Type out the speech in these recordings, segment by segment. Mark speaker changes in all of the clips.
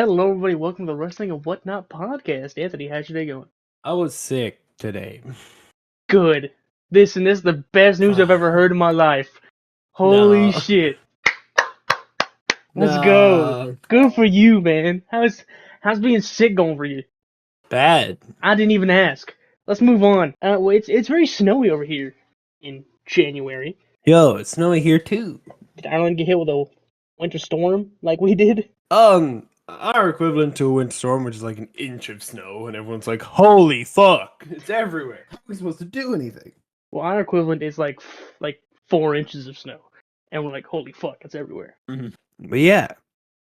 Speaker 1: Hello, everybody. Welcome to the Wrestling and Whatnot podcast. Anthony, how's your day going?
Speaker 2: I was sick today.
Speaker 1: Good. This is the best news I've ever heard in my life. Holy
Speaker 2: No.
Speaker 1: shit. Let's go.
Speaker 2: No.
Speaker 1: Good for you, man. How's being sick going for you?
Speaker 2: Bad.
Speaker 1: I didn't even ask. Let's move on. Well, it's very snowy over here in January.
Speaker 2: Yo, it's snowy here too.
Speaker 1: Did Ireland get hit with a winter storm like we did?
Speaker 2: Our equivalent to a winter storm, which is like an inch of snow, and everyone's like, holy fuck, it's everywhere. How are we supposed to do anything?
Speaker 1: Well, our equivalent is like 4 inches of snow. And we're like, holy fuck, it's everywhere.
Speaker 2: But yeah,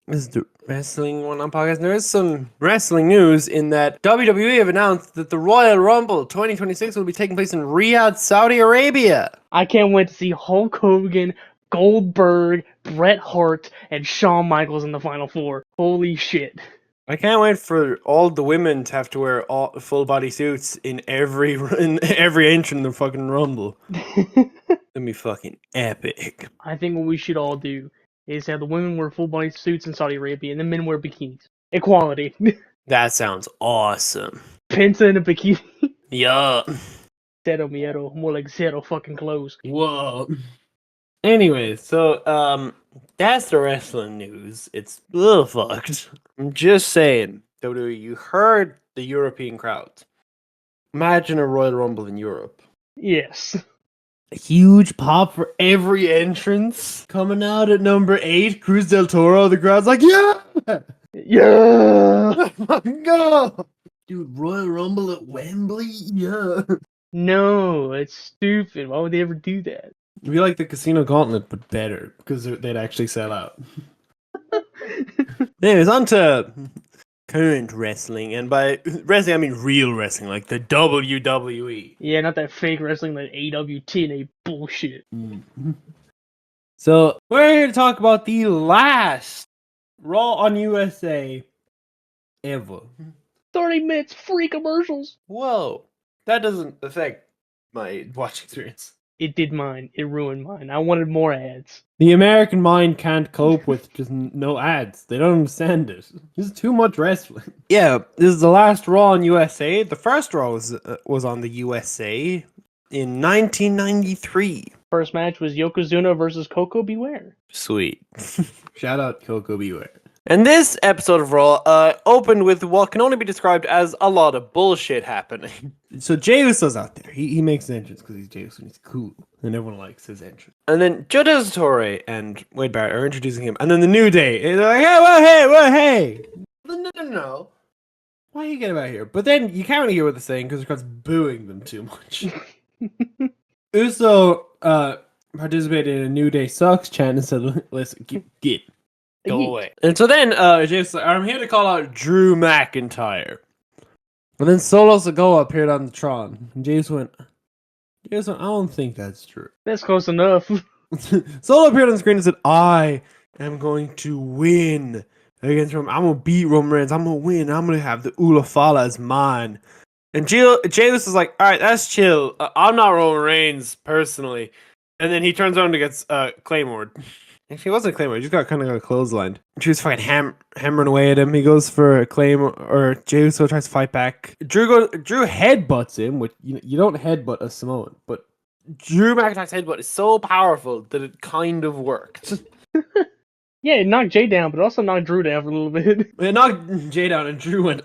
Speaker 2: this is the Wrestling One on podcast. There is some wrestling news in that WWE have announced that the Royal Rumble 2026 will be taking place in Riyadh, Saudi Arabia.
Speaker 1: I can't wait to see Hulk Hogan, Goldberg, Bret Hart, and Shawn Michaels in the Final Four. Holy shit.
Speaker 2: I can't wait for all the women to have to wear full body suits in every entrance in the fucking Rumble. That'd be fucking epic.
Speaker 1: I think what we should all do is have the women wear full body suits in Saudi Arabia and the men wear bikinis. Equality.
Speaker 2: That sounds awesome.
Speaker 1: Penta in a bikini.
Speaker 2: Yeah.
Speaker 1: Zero miedo. More like zero fucking clothes.
Speaker 2: Whoa. Anyway, so that's the wrestling news. It's a little fucked. I'm just saying, WWE, you heard the European crowds. Imagine a Royal Rumble in Europe.
Speaker 1: Yes.
Speaker 2: A huge pop for every entrance. Coming out at number 8, Cruz del Toro. The crowd's like, yeah!
Speaker 1: Yeah!
Speaker 2: Go! Dude, Royal Rumble at Wembley? Yeah.
Speaker 1: No, it's stupid. Why would they ever do that?
Speaker 2: It'd be like the Casino Gauntlet, but better, because they'd actually sell out. Anyways, on to current wrestling, and by wrestling I mean real wrestling, like the WWE.
Speaker 1: Yeah, not that fake wrestling like AWTNA bullshit.
Speaker 2: So we're here to talk about the last Raw on USA ever.
Speaker 1: 30 minutes free commercials.
Speaker 2: Whoa, that doesn't affect my watch experience.
Speaker 1: It did mine. It ruined mine. I wanted more ads.
Speaker 2: The American mind can't cope with just no ads. They don't understand it. There's too much wrestling. Yeah, this is the last Raw on USA. The first Raw was on the USA in 1993.
Speaker 1: First match was Yokozuna versus Coco Beware.
Speaker 2: Sweet. Shout out Coco Beware. And this episode of Raw opened with what can only be described as a lot of bullshit happening. So Jey Uso's out there. He makes an entrance because he's Jey Uso and he's cool. And everyone likes his entrance. And then Joe Torre and Wade Barrett are introducing him. And then the New Day is like, hey. No. Why are you getting out here? But then you can't really hear what they're saying because the crowd's booing them too much. Uso participated in a New Day sucks chant and said, listen, get. Go away. And so then Jey's like, I'm here to call out Drew McIntyre. And then Solo Sikoa appeared on the Tron. And Jey's went, I don't think that's true.
Speaker 1: That's close enough.
Speaker 2: Solo appeared on the screen and said, I am going to win against Roman. I'm going to beat Roman Reigns. I'm going to win. I'm going to have the Ulafala as mine. And Jey was like, all right, that's chill. I'm not Roman Reigns personally. And then he turns around and gets Claymore. Actually, it wasn't Claymore. He just got clotheslined. She was fucking hammering away at him. He goes for a Claymore, or Jey Uso tries to fight back. Drew headbutts him, which you don't headbutt a Samoan, but Drew McIntyre's headbutt is so powerful that it kind of worked.
Speaker 1: Yeah, it knocked Jey down, but it also knocked Drew down for a little bit.
Speaker 2: It knocked Jey down, and Drew went,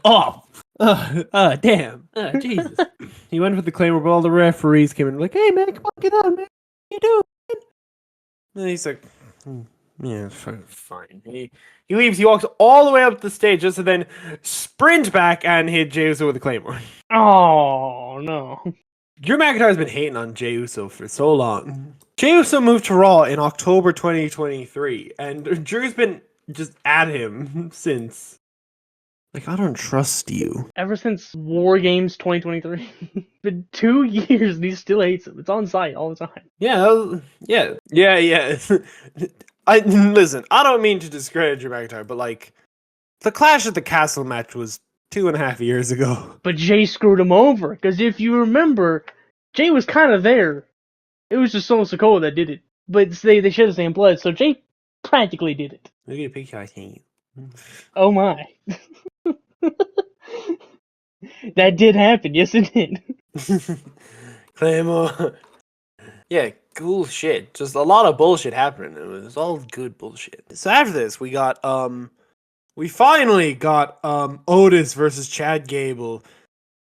Speaker 2: damn. Jesus. He went for the Claymore, but all the referees came in like, hey, man, come on, get on, man. What you doing, man? And he's like, yeah, fine. He leaves. He walks all the way up the stage just to then sprint back and hit Jey Uso with a Claymore.
Speaker 1: Oh, no.
Speaker 2: Drew McIntyre's been hating on Jey Uso for so long. Jey Uso moved to Raw in October 2023, and Drew's been just at him since. Like, I don't trust you.
Speaker 1: Ever since War Games 2023. It's been 2 years and he still hates him. It's on site all the time.
Speaker 2: Yeah. Listen, I don't mean to discredit Drew McIntyre, but like, the Clash at the Castle match was 2.5 years ago.
Speaker 1: But Jey screwed him over, because if you remember, Jey was kind of there. It was just Solo Sikoa that did it. But they share the same blood, so Jey practically did it.
Speaker 2: Look at a picture I sent you.
Speaker 1: Oh my. That did happen. Yes, it did.
Speaker 2: Claymore. Yeah, cool shit. Just a lot of bullshit happening. It was all good bullshit. So after this, we finally got Otis versus Chad Gable.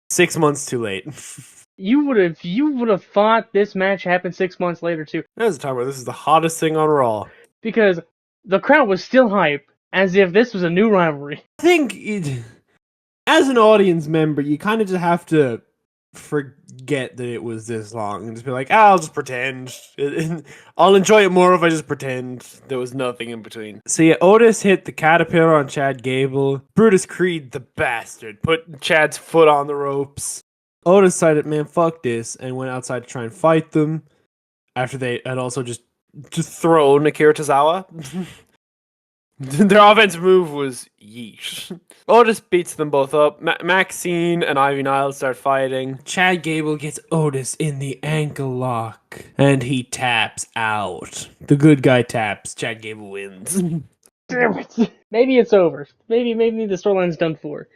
Speaker 2: 6 months too late.
Speaker 1: You would have thought this match happened 6 months later too,
Speaker 2: There's a time where this is the hottest thing on Raw.
Speaker 1: because the crowd was still hype as if this was a new rivalry.
Speaker 2: I think as an audience member, you kind of just have to forget that it was this long and just be like, I'll just pretend. I'll enjoy it more if I just pretend there was nothing in between. So yeah, Otis hit the caterpillar on Chad Gable. Brutus Creed, the bastard, put Chad's foot on the ropes. Otis decided, man, fuck this, and went outside to try and fight them after they had also just thrown Akira Tozawa. Their offensive move was yeesh. Otis beats them both up. Maxine and Ivy Nile start fighting. Chad Gable gets Otis in the ankle lock, and he taps out. The good guy taps. Chad Gable wins.
Speaker 1: Damn it. Maybe it's over. Maybe the storyline's done for.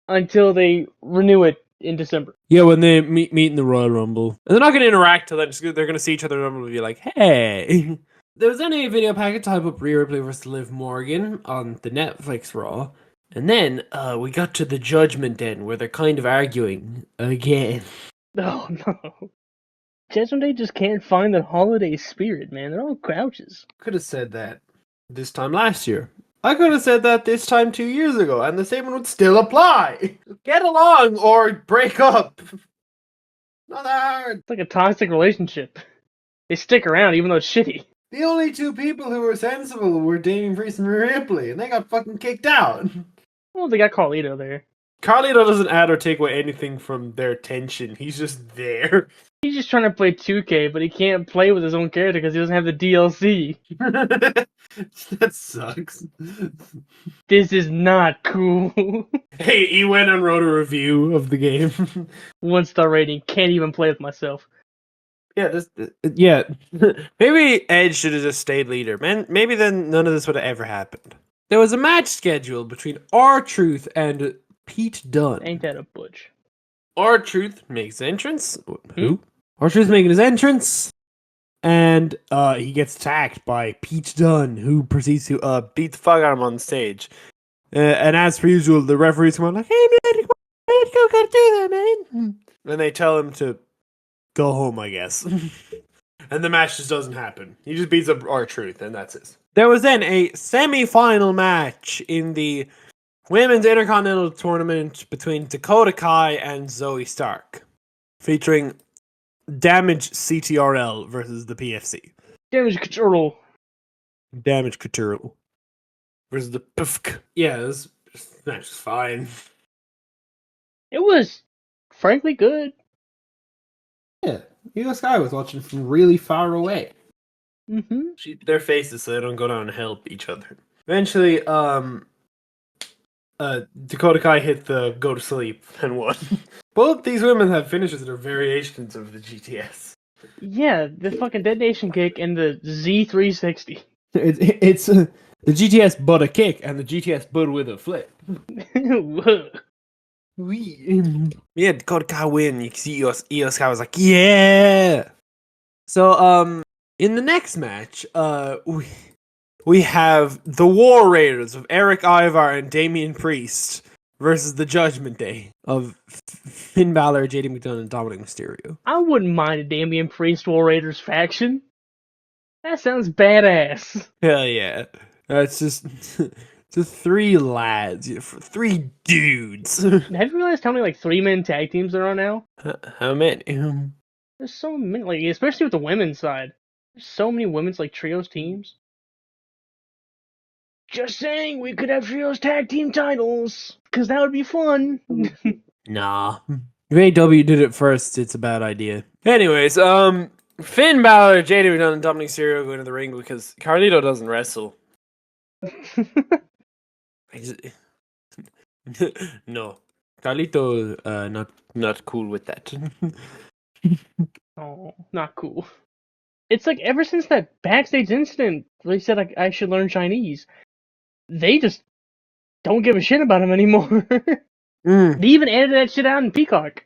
Speaker 1: Until they renew it in December.
Speaker 2: Yeah, when they meet in the Royal Rumble. And they're not going to interact till then. They're going to see each other in the Rumble and be like, hey. There was then a video package type up Rhea Ripley versus Liv Morgan on the Netflix Raw. And then we got to the Judgment Den where they're kind of arguing again.
Speaker 1: Oh no. Judgment Day just can't find the holiday spirit, man. They're all grouches.
Speaker 2: Could have said that this time last year. I could have said that this time 2 years ago, and the statement would still apply. Get along or break up. Not hard.
Speaker 1: It's like a toxic relationship. They stick around even though it's shitty.
Speaker 2: The only two people who were sensible were Damian Priest and Rhea Ripley, and they got fucking kicked out.
Speaker 1: Well, they got Carlito there.
Speaker 2: Carlito doesn't add or take away anything from their tension. He's just there.
Speaker 1: He's just trying to play 2K, but he can't play with his own character because he doesn't have the DLC.
Speaker 2: That sucks.
Speaker 1: This is not cool.
Speaker 2: Hey, he went and wrote a review of the game.
Speaker 1: 1-star rating. Can't even play with myself.
Speaker 2: Yeah, maybe Edge should have just stayed leader. Man, maybe then none of this would have ever happened. There was a match scheduled between R-Truth and Pete Dunne.
Speaker 1: Ain't that a butch?
Speaker 2: R-Truth makes entrance. Who? R-Truth making his entrance, and he gets attacked by Pete Dunne, who proceeds to beat the fuck out of him on stage. And as per usual, the referees come on like, "Hey man, you gotta do that, man." And they tell him to go home, I guess. And the match just doesn't happen. He just beats up R-Truth, and that's it. There was then a semi-final match in the Women's Intercontinental Tournament between Dakota Kai and Zoe Stark, featuring Damage CTRL versus the PFC.
Speaker 1: Damage Control.
Speaker 2: Damage Couture versus the PFC. Yeah, this match was fine.
Speaker 1: It was, frankly, good.
Speaker 2: Yeah, Io Sky was watching from really far away.
Speaker 1: Mm-hmm.
Speaker 2: Their faces so they don't go down and help each other. Eventually, Dakota Kai hit the go to sleep and won. Both these women have finishes that are variations of the GTS.
Speaker 1: Yeah, the fucking detonation kick and the Z360.
Speaker 2: It's the GTS but a kick and the GTS but with a flip. Yeah, Dakota Kai win. You can see Io Sky was like, yeah. So in the next match, we have the War Raiders of Eric Ivar and Damian Priest versus the Judgment Day of Finn Balor, JD McDonagh, and Dominic Mysterio.
Speaker 1: I wouldn't mind a Damian Priest War Raiders faction. That sounds badass.
Speaker 2: Hell yeah. It's just three lads, three dudes.
Speaker 1: Have you realized how many 3-man tag teams there are now?
Speaker 2: How many?
Speaker 1: There's so many, especially with the women's side. There's so many women's trios teams. Just saying, we could have trios tag team titles, because that would be fun.
Speaker 2: Nah. If AW did it first, it's a bad idea. Anyways, Finn Balor, JD McDonagh, and Dominic Mysterio go into the ring because Carlito doesn't wrestle. No. Carlito, not cool with that.
Speaker 1: Oh, not cool. It's like ever since that backstage incident where he said I should learn Chinese, they just don't give a shit about him anymore. They even edited that shit out in Peacock.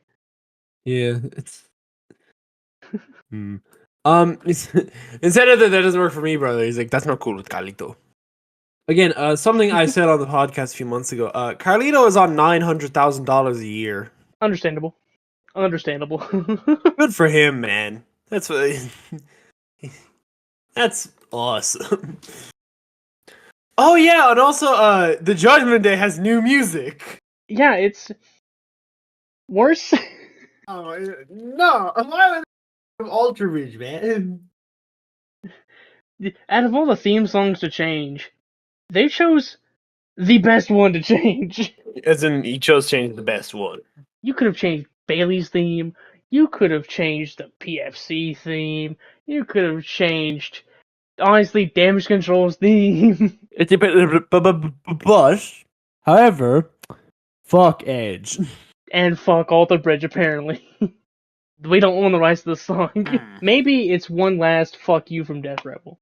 Speaker 2: Yeah, it's. Instead of that doesn't work for me, brother. He's like, that's not cool with Carlito. Again, something I said on the podcast a few months ago. Carlito is on $900,000 a year.
Speaker 1: Understandable.
Speaker 2: Good for him, man. That's what. That's awesome. Oh yeah, and also, the Judgment Day has new music.
Speaker 1: Yeah, it's worse.
Speaker 2: Oh no! Why would Ultra Ridge, man?
Speaker 1: Out of all the theme songs to change, they chose the best one to change.
Speaker 2: As in, he chose to change the best one.
Speaker 1: You could have changed Bailey's theme. You could have changed the PFC theme. You could have changed, honestly, Damage Control's theme.
Speaker 2: But, however, fuck Edge.
Speaker 1: And fuck Alter Bridge, apparently. We don't own the rights to the song. Maybe it's one last fuck you from Death Rebel.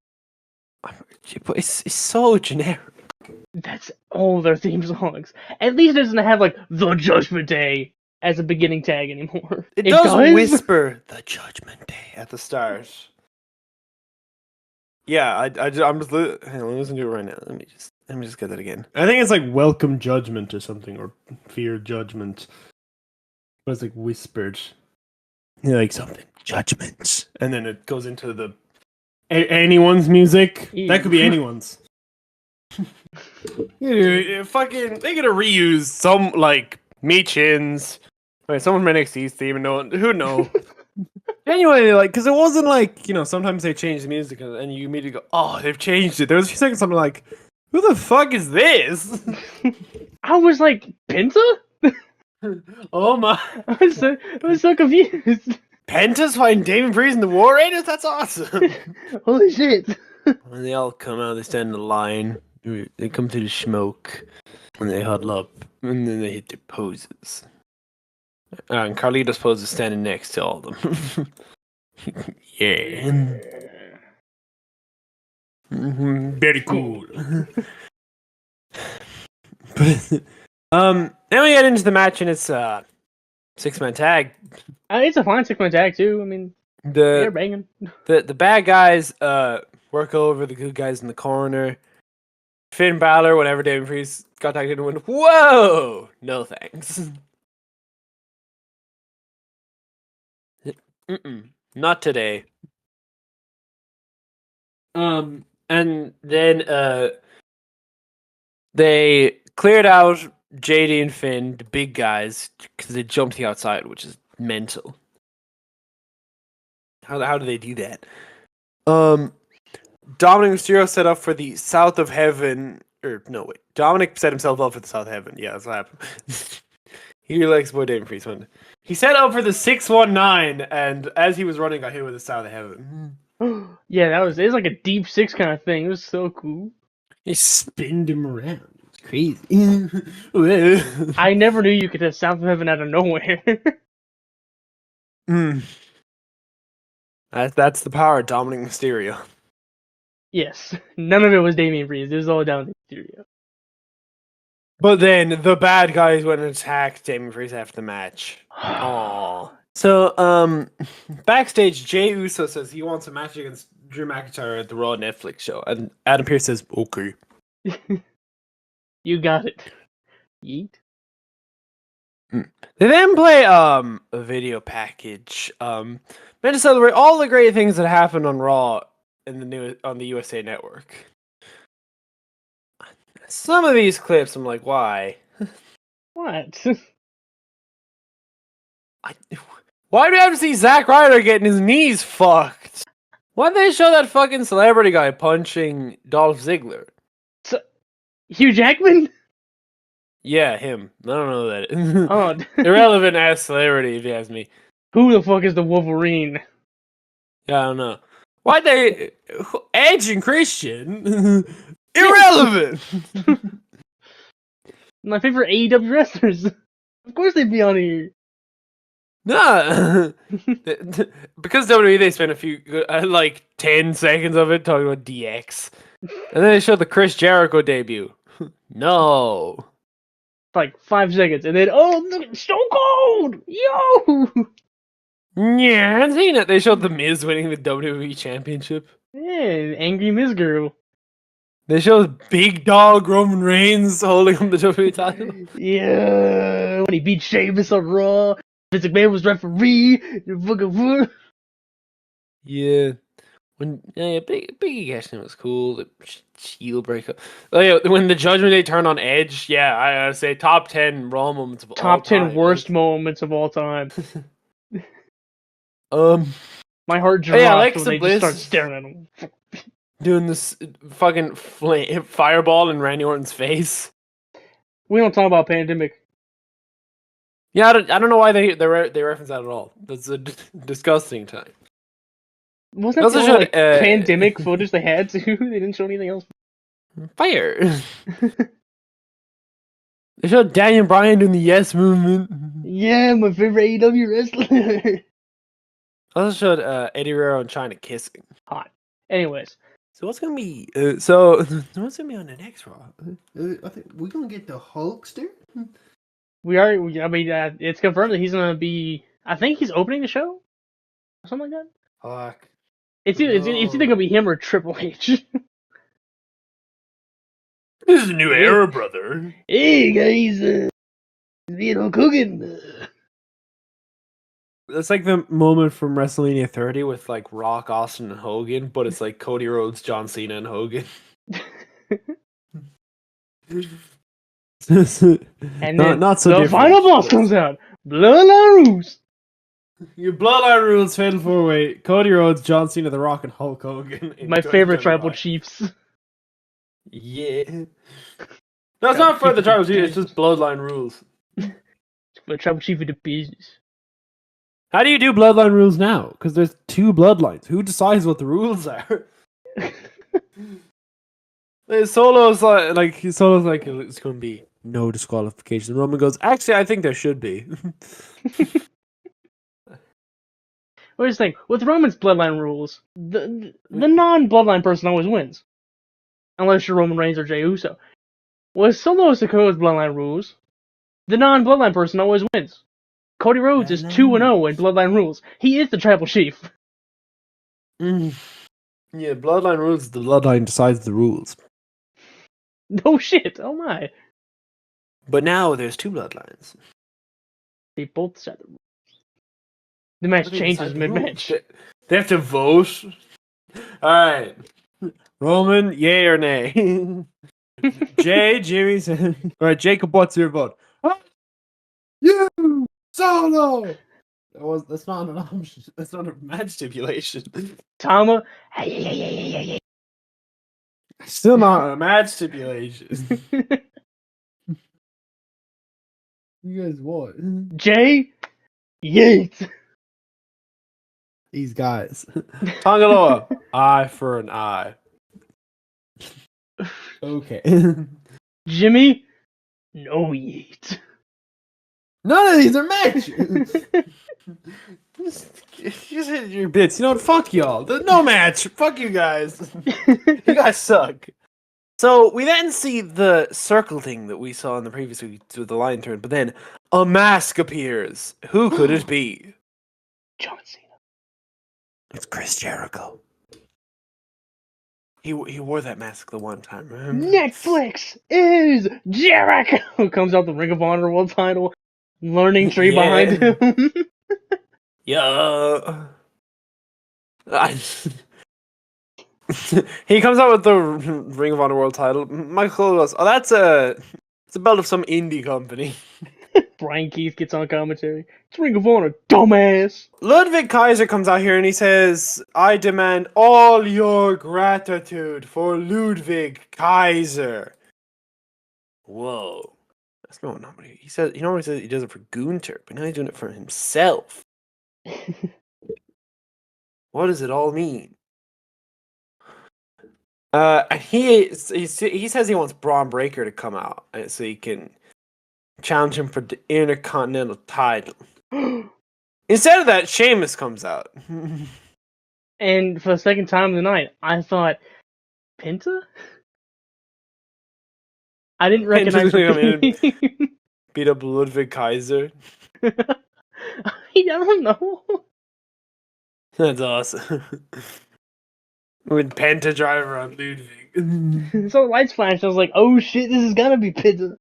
Speaker 2: But it's so generic.
Speaker 1: That's all their theme songs. At least it doesn't have, like, The Judgment Day as a beginning tag anymore.
Speaker 2: It does whisper The Judgment Day at the start. Yeah, I'm just hang on, listen to it right now. Let me just get that again. I think it's like Welcome Judgment or something, or Fear Judgment. But it's like whispered. Yeah, like something Judgment, and then it goes into the anyone's music.
Speaker 1: Ew.
Speaker 2: That could be anyone's. Fucking, they gotta reuse some like Meechins. Wait, someone from NXT's theme, and no one who know. Genuinely, like, because it wasn't like, sometimes they change the music and you immediately go, oh, they've changed it. There was a few seconds I'm like, who the fuck is this?
Speaker 1: I was like, Penta?
Speaker 2: Oh my.
Speaker 1: I was so confused.
Speaker 2: Penta's fighting Damon Priest and the War Raiders? That's awesome.
Speaker 1: Holy shit.
Speaker 2: And they all come out, they stand in the line, they come through the smoke, and they huddle up, and then they hit their poses. And Carlito's pose is standing next to all of them. Yeah. Very cool. But, then we get into the match, and it's a 6-man tag.
Speaker 1: It's a fine 6-man tag too. I mean, they're banging.
Speaker 2: The bad guys work over the good guys in the corner. Finn Balor, whenever Damon Priest got tagged in, went, whoa! No thanks. Not today. And then they cleared out JD and Finn, the big guys, because they jumped the outside, which is mental. How do they do that? Dominic Mysterio set up for the South of Heaven, Dominic set himself up for the South of Heaven. Yeah, that's what happened. He likes boy Damon Priest. He set up for the 619, and as he was running, got hit with the South of Heaven.
Speaker 1: Yeah, it was like a deep six kind of thing. It was so cool.
Speaker 2: He spinned him around. It's crazy.
Speaker 1: I never knew you could hit South of Heaven out of nowhere.
Speaker 2: That's the power of Dominic Mysterio.
Speaker 1: Yes, none of it was Damian Priest. It was all down to Mysterio.
Speaker 2: But then the bad guys went and attacked Damien Priest after the match. Aww. So, backstage, Jey Uso says he wants a match against Drew McIntyre at the Raw Netflix show, and Adam Pearce says, okay.
Speaker 1: You got it. Yeet.
Speaker 2: They then play a video package meant to celebrate all the great things that happened on Raw on the USA Network. Some of these clips, I'm like, why?
Speaker 1: What?
Speaker 2: Why do we have to see Zack Ryder getting his knees fucked? Why'd they show that fucking celebrity guy punching Dolph Ziggler?
Speaker 1: Hugh Jackman?
Speaker 2: Yeah, him. I don't know who that is.
Speaker 1: Oh.
Speaker 2: Irrelevant ass celebrity, if you ask me.
Speaker 1: Who the fuck is the Wolverine?
Speaker 2: Yeah, I don't know. Why'd they... Edge and Christian? Irrelevant!
Speaker 1: My favorite AEW wrestlers. Of course they'd be on here.
Speaker 2: Nah. Because WWE, they spent 10 seconds of it talking about DX. And then they showed the Chris Jericho debut. No.
Speaker 1: Like 5 seconds, and then look, Stone Cold, yo,
Speaker 2: Yeah, I've seen it. They showed The Miz winning the WWE Championship.
Speaker 1: yeah, angry Miz girl,
Speaker 2: They showed Big Dog Roman Reigns holding up the WWE title.
Speaker 1: yeah, when he beat Sheamus on Raw, Vince McMahon was referee, fucking.
Speaker 2: Yeah. Big Ashton was cool. The Shield breakup. Oh yeah, when the Judgment Day turned on Edge, yeah, I gotta say top 10 Raw moments of all
Speaker 1: Top 10
Speaker 2: time.
Speaker 1: worst moments of all time.
Speaker 2: Um.
Speaker 1: My heart
Speaker 2: Oh yeah,
Speaker 1: dropped when
Speaker 2: Alexa
Speaker 1: they just start
Speaker 2: Bliss
Speaker 1: staring at him.
Speaker 2: doing this fucking fireball in Randy Orton's face.
Speaker 1: We don't talk about Pandemic.
Speaker 2: Yeah, I don't know why they reference that at all. That's a disgusting time.
Speaker 1: Wasn't that the
Speaker 2: Also
Speaker 1: only
Speaker 2: showed
Speaker 1: like pandemic footage they had too? They didn't show anything else.
Speaker 2: fire. They showed Daniel Bryan doing the yes movement.
Speaker 1: Yeah, my favorite AEW wrestler.
Speaker 2: Also showed Eddie Guerrero and China kissing.
Speaker 1: Hot. Anyways,
Speaker 2: So what's gonna be? What's gonna be on the next Raw? I think we're gonna get the Hulkster.
Speaker 1: I mean, it's confirmed that he's gonna be. I think he's opening the show, or something like that.
Speaker 2: Fuck.
Speaker 1: It's either gonna be him or Triple H.
Speaker 2: This is a new
Speaker 1: Yeah.
Speaker 2: era, brother.
Speaker 1: Hey guys, cooking.
Speaker 2: It's like the moment from WrestleMania 30 with like Rock, Austin, and Hogan, but it's like Cody Rhodes, John Cena, and Hogan.
Speaker 1: And then
Speaker 2: not so
Speaker 1: the
Speaker 2: different.
Speaker 1: final boss comes out. Bloodline Rules.
Speaker 2: Your Bloodline Rules Fatal 4-Way: Cody Rhodes, John Cena, The Rock, and Hulk Hogan. in
Speaker 1: My favorite
Speaker 2: 2025.
Speaker 1: Tribal Chiefs.
Speaker 2: Yeah. No, it's not for the Tribal Chiefs. It's just Bloodline Rules.
Speaker 1: The Tribal Chief of the business.
Speaker 2: How do you do Bloodline Rules now? Because there's 2 Bloodlines. Who decides what the rules are? Solo's like it's going to be no disqualification. Roman goes, actually, I think there should be.
Speaker 1: What do you think? With Roman's Bloodline Rules, the non-Bloodline person always wins. Unless you're Roman Reigns or Jey Uso. With Solo Sikoa's Bloodline Rules, the non-Bloodline person always wins. Cody Rhodes is 2-0 in Bloodline Rules. He is the Tribal Chief.
Speaker 2: Yeah, Bloodline Rules. The Bloodline decides the rules.
Speaker 1: No shit, oh my.
Speaker 2: But now there's 2 Bloodlines.
Speaker 1: They both set the rules. The match changes mid-match.
Speaker 2: They have to vote. All right, Roman, yay or nay? Jay, Jimmy said. All right, Jacob, what's your vote? You Solo. That's not an option. That's not a match stipulation.
Speaker 1: Tama.
Speaker 2: Still not a match stipulation. You guys what?
Speaker 1: Jay Yates.
Speaker 2: These guys. Tangaloa, eye for an eye. Okay.
Speaker 1: Jimmy. No Yates.
Speaker 2: None of these are matches. You said your bits. You know what? Fuck y'all. There's no match. Fuck you guys. You guys suck. So we then see the circle thing that we saw in the previous week with the lion turn, but then a mask appears. Who could it be?
Speaker 1: John Cena.
Speaker 2: It's Chris Jericho. He wore that mask the one time, remember?
Speaker 1: Netflix is Jericho. Comes out the Ring of Honor World Title. Learning tree behind him.
Speaker 2: Yeah. He comes out with the Ring of Honor World title. Michael Cole goes, "Oh, it's a belt of some indie company."
Speaker 1: Brian Keith gets on commentary. It's Ring of Honor, dumbass.
Speaker 2: Ludwig Kaiser comes out here and he says, "I demand all your gratitude for Ludwig Kaiser." Whoa, that's not nobody. He said, he says he does it for Gunther, but now he's doing it for himself. What does it all mean? And he says he wants Braun Breaker to come out so he can challenge him for the Intercontinental title. Instead of that, Sheamus comes out.
Speaker 1: And for the second time of the night, I thought, Penta? I didn't recognize
Speaker 2: Interestingly, I
Speaker 1: the
Speaker 2: mean-
Speaker 1: name.
Speaker 2: Beat up Ludwig Kaiser.
Speaker 1: I don't know.
Speaker 2: That's awesome. With Penta driver on Ludwig.
Speaker 1: So the lights flashed. I was like, "Oh shit, this is gonna be Penta."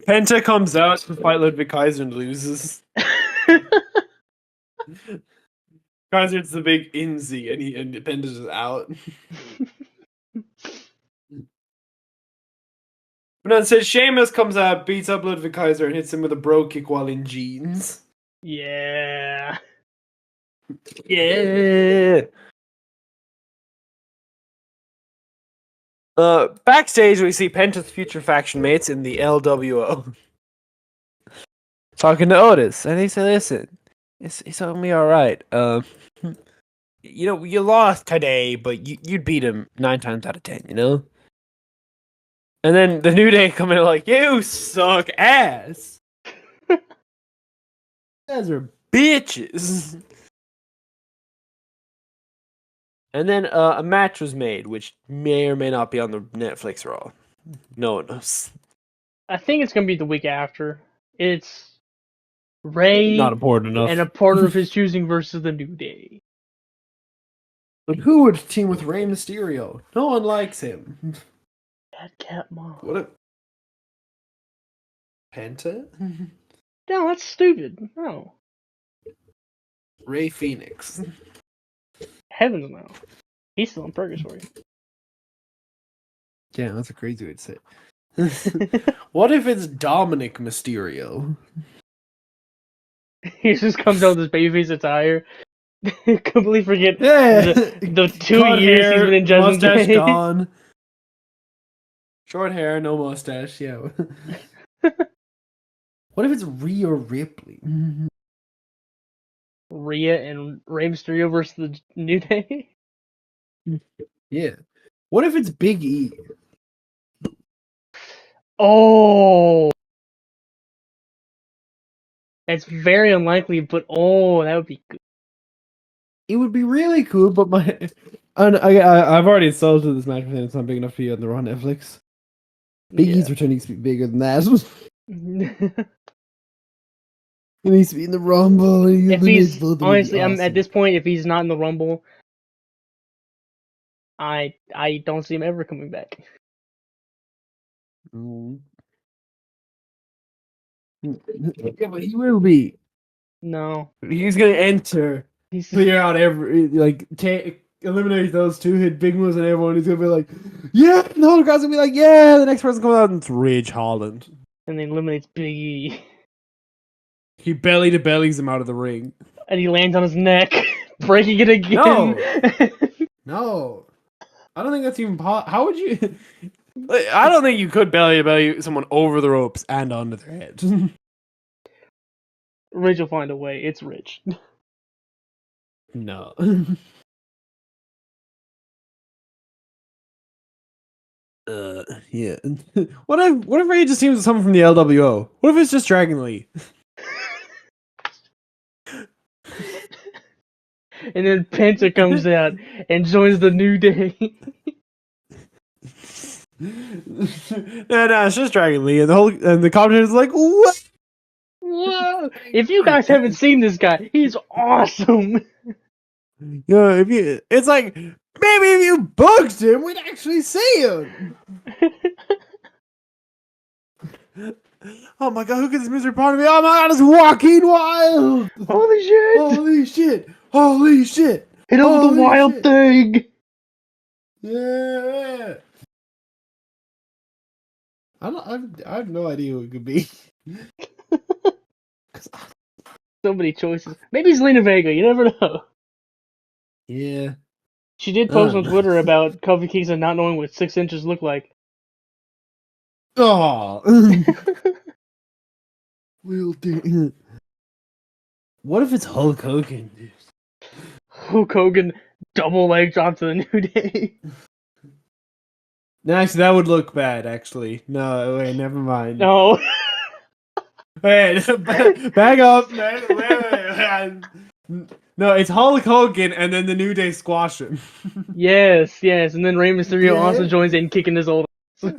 Speaker 2: Penta comes out to fight Ludwig Kaiser and loses. Kaiser's the big Inzi, and Penta's just out. But no, it says Sheamus comes out, beats up Ludwig Kaiser, and hits him with a bro kick while in jeans.
Speaker 1: Yeah.
Speaker 2: Yeah. Backstage, we see Penta's future faction mates in the LWO talking to Otis, and he said, "Listen, it's gonna be all right. You know, you lost today, but you'd beat him 9 times out of 10. You know." And then the New Day come in like, "You suck ass. You guys are bitches." And then a match was made, which may or may not be on the Netflix Raw. No one knows.
Speaker 1: I think it's gonna be the week after. It's Ray
Speaker 2: Not important enough.
Speaker 1: and a partner of his choosing versus the New Day.
Speaker 2: But who would team with Rey Mysterio? No one likes him.
Speaker 1: That cat mom.
Speaker 2: What a Penta?
Speaker 1: No, that's stupid. No.
Speaker 2: Ray Phoenix.
Speaker 1: Heavens no. He's still in purgatory.
Speaker 2: Yeah, that's a crazy way to say it. What if it's Dominic Mysterio?
Speaker 1: He just comes out with his babyface attire. Completely forget
Speaker 2: Yeah,
Speaker 1: the 2
Speaker 2: cut
Speaker 1: years
Speaker 2: hair,
Speaker 1: he's been in Judgment
Speaker 2: mustache
Speaker 1: Day.
Speaker 2: gone. Short hair, no mustache. Yeah. What if it's Rhea Ripley?
Speaker 1: Rhea and Rey Mysterio versus the New Day.
Speaker 2: Yeah. What if it's Big E?
Speaker 1: Oh, it's very unlikely, but oh, that would be good.
Speaker 2: It would be really cool, but I've already sold to this match, and it's not big enough for you on the Raw Netflix. Big E's return needs to be bigger than that. He needs to be in the Rumble.
Speaker 1: If he's honestly, I'm at this point. If he's not in the Rumble, I don't see him ever coming back.
Speaker 2: Yeah, but he will be.
Speaker 1: No,
Speaker 2: He's gonna enter,
Speaker 1: he's
Speaker 2: clear out eliminate those two, hit big moves on everyone. He's gonna be like, yeah. And the whole crowd's gonna be like, yeah. The next person comes out and it's Ridge Holland.
Speaker 1: and then eliminates Big E,
Speaker 2: He belly to bellies him out of the ring.
Speaker 1: and he lands on his neck, breaking it again.
Speaker 2: No. No, I don't think that's even possible. How would you? I don't think you could belly to belly someone over the ropes and onto their head.
Speaker 1: Ridge will find a way. It's Ridge.
Speaker 2: No. Yeah. What if Ray just teams with someone from the LWO? What if it's just Dragon Lee?
Speaker 1: And then Penta comes out and joins the New Day.
Speaker 2: No, it's just Dragon Lee, and the commentator's like, what?
Speaker 1: Whoa! If you guys haven't seen this guy, he's awesome.
Speaker 2: Yeah, it's like maybe if you booked him, we'd actually see him. Oh my god, who gets this misery part of me? Oh my god, it's Joaquin Wild!
Speaker 1: Holy shit!
Speaker 2: Holy shit! Holy shit!
Speaker 1: Hit him with the wild
Speaker 2: shit.
Speaker 1: thing!
Speaker 2: Yeah! I have no idea who it could be.
Speaker 1: So many choices. Maybe it's Lena Vega, you never know.
Speaker 2: Yeah.
Speaker 1: She did post on Twitter about Kofi Kingston not knowing what 6 inches look like.
Speaker 2: Oh. Will do. What if it's Hulk Hogan?
Speaker 1: Hulk Hogan double leg drop to the New Day.
Speaker 2: No, actually, that would look bad. Actually, no, wait, never mind.
Speaker 1: No.
Speaker 2: Wait, back up. Wait. No, it's Hulk Hogan, and then the New Day squash him.
Speaker 1: Yes, and then Rey Mysterio
Speaker 2: Yeah.
Speaker 1: also joins in, kicking his old.
Speaker 2: He's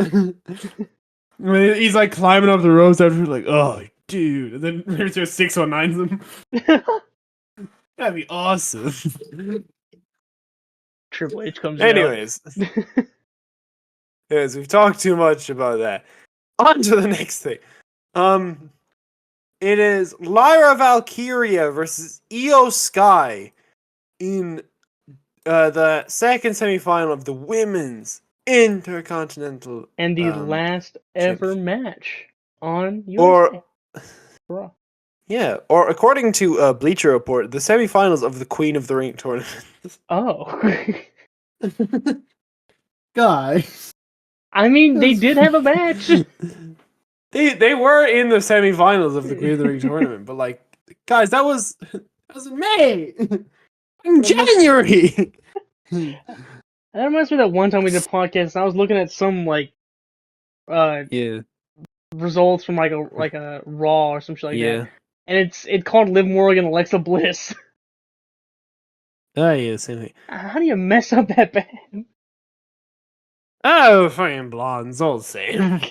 Speaker 2: like climbing up the ropes after like, oh, dude, and then Rey Mysterio 619s him. That'd be awesome.
Speaker 1: Triple H comes
Speaker 2: Anyways, yes, we've talked too much about that. On to the next thing. It is Lyra Valkyria versus Io Sky in the second semifinal of the Women's Intercontinental
Speaker 1: and the last ever
Speaker 2: Championship.
Speaker 1: match on
Speaker 2: Or
Speaker 1: USA. Raw.
Speaker 2: yeah, or according to Bleacher Report, the semifinals of the Queen of the Ring tournament.
Speaker 1: Oh.
Speaker 2: Guy.
Speaker 1: I mean, they did have a match.
Speaker 2: They were in the semifinals of the Queen of the Ring tournament, but like, guys, that was in May, in January.
Speaker 1: That reminds me of that one time we did a podcast. And I was looking at some
Speaker 2: Yeah,
Speaker 1: results from like a Raw or some shit like
Speaker 2: yeah.
Speaker 1: that, and it called Liv Morgan Alexa Bliss.
Speaker 2: Oh yeah, same thing.
Speaker 1: How do you mess up that bad?
Speaker 2: Oh, fucking blondes, all the same.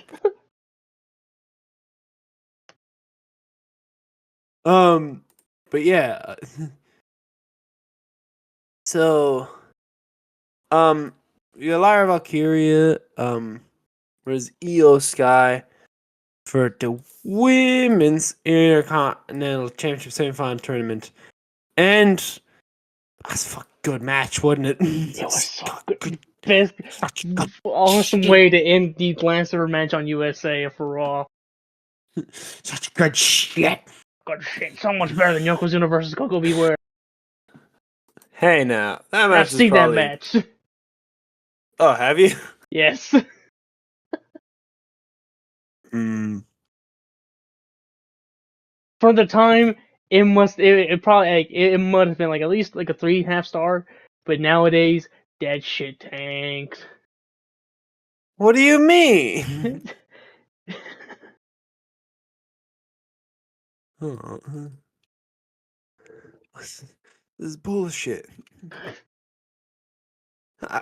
Speaker 2: But yeah. So, Lyra Valkyria, was Io Sky for the Women's Intercontinental Championship semifinal tournament, and that's a fucking good match, wasn't it?
Speaker 1: It was so good. Best,
Speaker 2: Such good
Speaker 1: awesome
Speaker 2: shit.
Speaker 1: way to end the last ever match on USA for Raw.
Speaker 2: Such good shit.
Speaker 1: Good shit, so much better than Yokozuna versus Coco Beware.
Speaker 2: Hey now, that
Speaker 1: I've
Speaker 2: match is
Speaker 1: seen
Speaker 2: probably.
Speaker 1: that match.
Speaker 2: Oh, have you?
Speaker 1: Yes.
Speaker 2: Mm.
Speaker 1: For the time, it probably like, it must have been like at least like a 3.5 star, but nowadays that shit tanked.
Speaker 2: What do you mean? Oh, this is bullshit.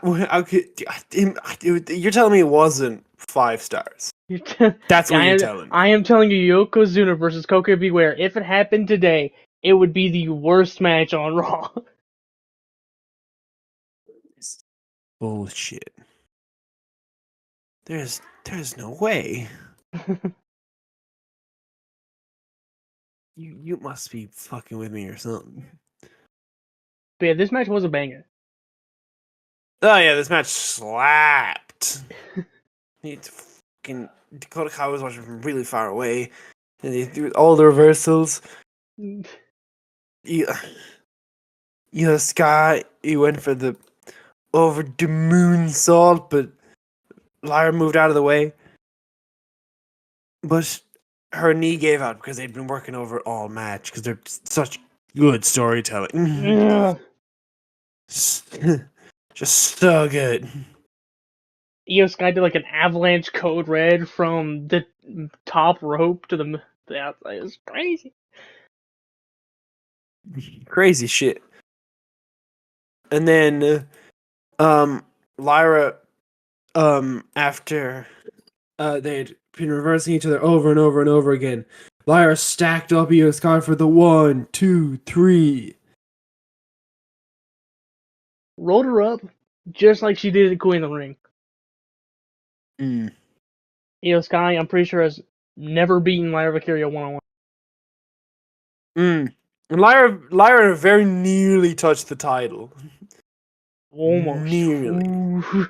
Speaker 2: You're telling me it wasn't 5 stars. That's what you're telling me.
Speaker 1: I am telling you, Yokozuna versus Coco Beware. If it happened today, it would be the worst match on Raw.
Speaker 2: Bullshit. There's no way. You must be fucking with me or something.
Speaker 1: But yeah, this match was a banger.
Speaker 2: Oh yeah, this match slapped. Dakota Kai was watching from really far away, and they threw all the reversals. Yeah, Sky, he went for the over the moonsault, but Lyra moved out of the way. But her knee gave out because they'd been working over all match because they're such good storytelling.
Speaker 1: Yeah.
Speaker 2: Just so good.
Speaker 1: Io Sky did like an avalanche code red from the top rope to the outside. It was crazy.
Speaker 2: Crazy shit. And then Lyra after they'd been reversing each other over and over and over again, Lyra stacked up Io Sky for the 1, 2, 3.
Speaker 1: Rolled her up just like she did at Queen of the Ring.
Speaker 2: Mm.
Speaker 1: Io Sky, I'm pretty sure, has never beaten Lyra Valkyria one-on-one.
Speaker 2: Mm. And Lyra very nearly touched the title.
Speaker 1: Almost.
Speaker 2: Nearly.
Speaker 1: Ooh.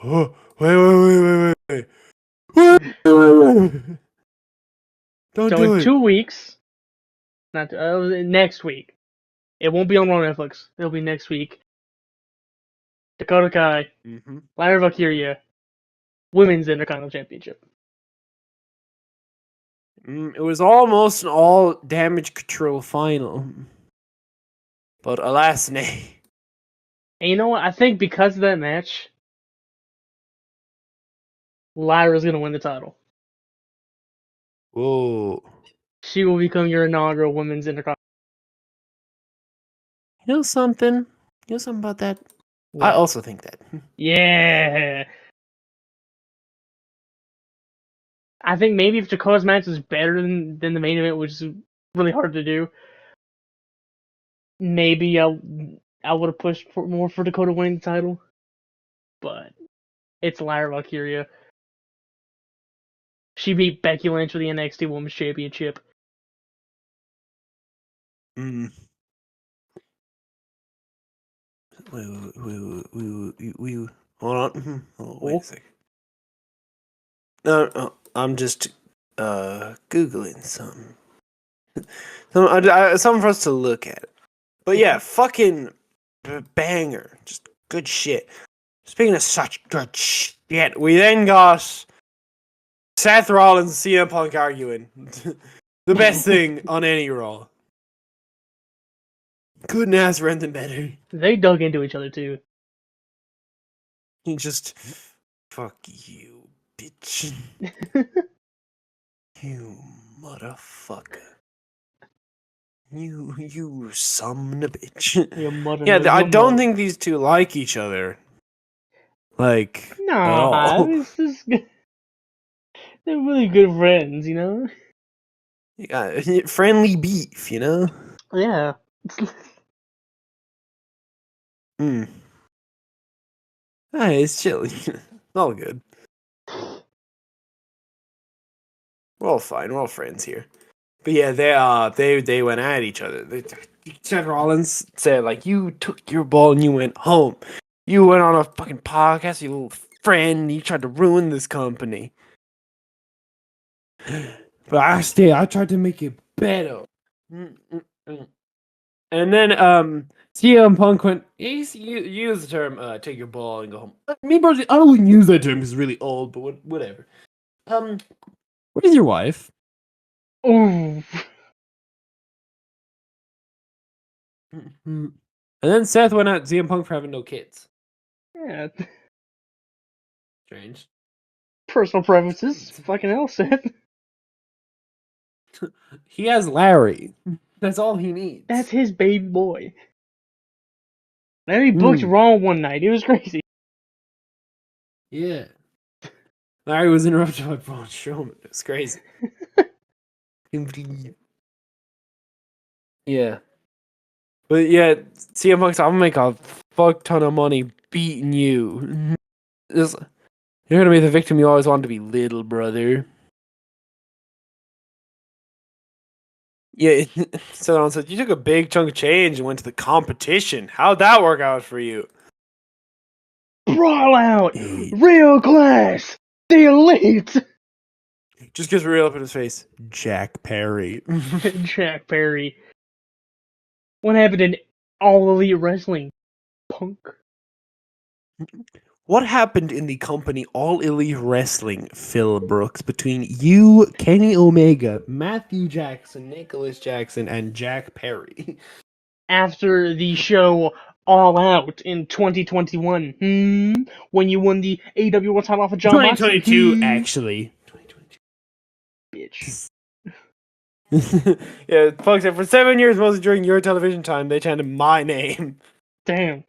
Speaker 2: Oh, wait. Wait. Don't
Speaker 1: So
Speaker 2: do
Speaker 1: in
Speaker 2: it.
Speaker 1: 2 weeks, not next week, it won't be on Raw Netflix. It'll be next week. Dakota Kai,
Speaker 2: Mm-hmm.
Speaker 1: Lyra Valkyria, Women's Intercontinental Championship.
Speaker 2: It was almost an all damage control final. But alas, nay.
Speaker 1: And you know what? I think because of that match, Lyra's gonna win the title.
Speaker 2: Whoa.
Speaker 1: She will become your inaugural Women's Intercontinental.
Speaker 2: You know something? You know something about that? I
Speaker 1: What?
Speaker 2: also think that.
Speaker 1: Yeah. I think maybe if Dakota's match is better than the main event, which is really hard to do, maybe I would have pushed more for Dakota winning the title. But it's Lyra Valkyria. She beat Becky Lynch for the NXT Women's Championship.
Speaker 2: Mm. Wait, hold on. Oh, wait a second. No, I'm just googling something. Something for us to look at. But yeah, fucking banger, just good shit. Speaking of such good shit, we then got Seth Rollins and CM Punk arguing. The best thing on any Raw. Couldn't ask for anything better.
Speaker 1: They dug into each other too.
Speaker 2: He just, fuck you, bitch. You motherfucker. You son of a bitch. Yeah, I don't think these two like each other. Like, at
Speaker 1: Nah,
Speaker 2: all.
Speaker 1: it's just they're really good friends, you know.
Speaker 2: Yeah, friendly beef, you know?
Speaker 1: Yeah.
Speaker 2: Hmm. Hey, it's chilly. All good. We're all fine. We're all friends here. But yeah, they went at each other. Seth Rollins said, like, you took your ball and you went home. You went on a fucking podcast, you little friend. You tried to ruin this company. But I tried to make it better. And then CM Punk went, he used the term take your ball and go home. Me personally, I don't use that term because it's really old, but whatever. Where's your wife?
Speaker 1: Ooh.
Speaker 2: And then Seth went at CM Punk for having no kids.
Speaker 1: Yeah.
Speaker 2: Strange.
Speaker 1: Personal preferences. Fucking hell, Seth.
Speaker 2: He has Larry. That's all he needs.
Speaker 1: That's his baby boy. Then he booked Raw one night. It was crazy.
Speaker 2: Yeah. Larry was interrupted by Braun Strowman. It was crazy. Yeah. But yeah, CM Punk's, I'm gonna make a fuck ton of money beating you. You're gonna be the victim you always wanted to be, little brother. Yeah, so said, you took a big chunk of change and went to the competition. How'd that work out for you?
Speaker 1: Brawl out! Real class! The elite!
Speaker 2: Just gets real up in his face. Jack Perry.
Speaker 1: Jack Perry. What happened in All Elite Wrestling? Punk.
Speaker 2: What happened in the company All Elite Wrestling, Phil Brooks, between you, Kenny Omega, Matthew Jackson, Nicholas Jackson, and Jack Perry?
Speaker 1: After the show All Out in 2021, when you won the AW World title off of John Moxley,
Speaker 2: 2022, actually.
Speaker 1: bitch.
Speaker 2: Yeah, folks, for 7 years, mostly during your television time, they chanted my name.
Speaker 1: Damn.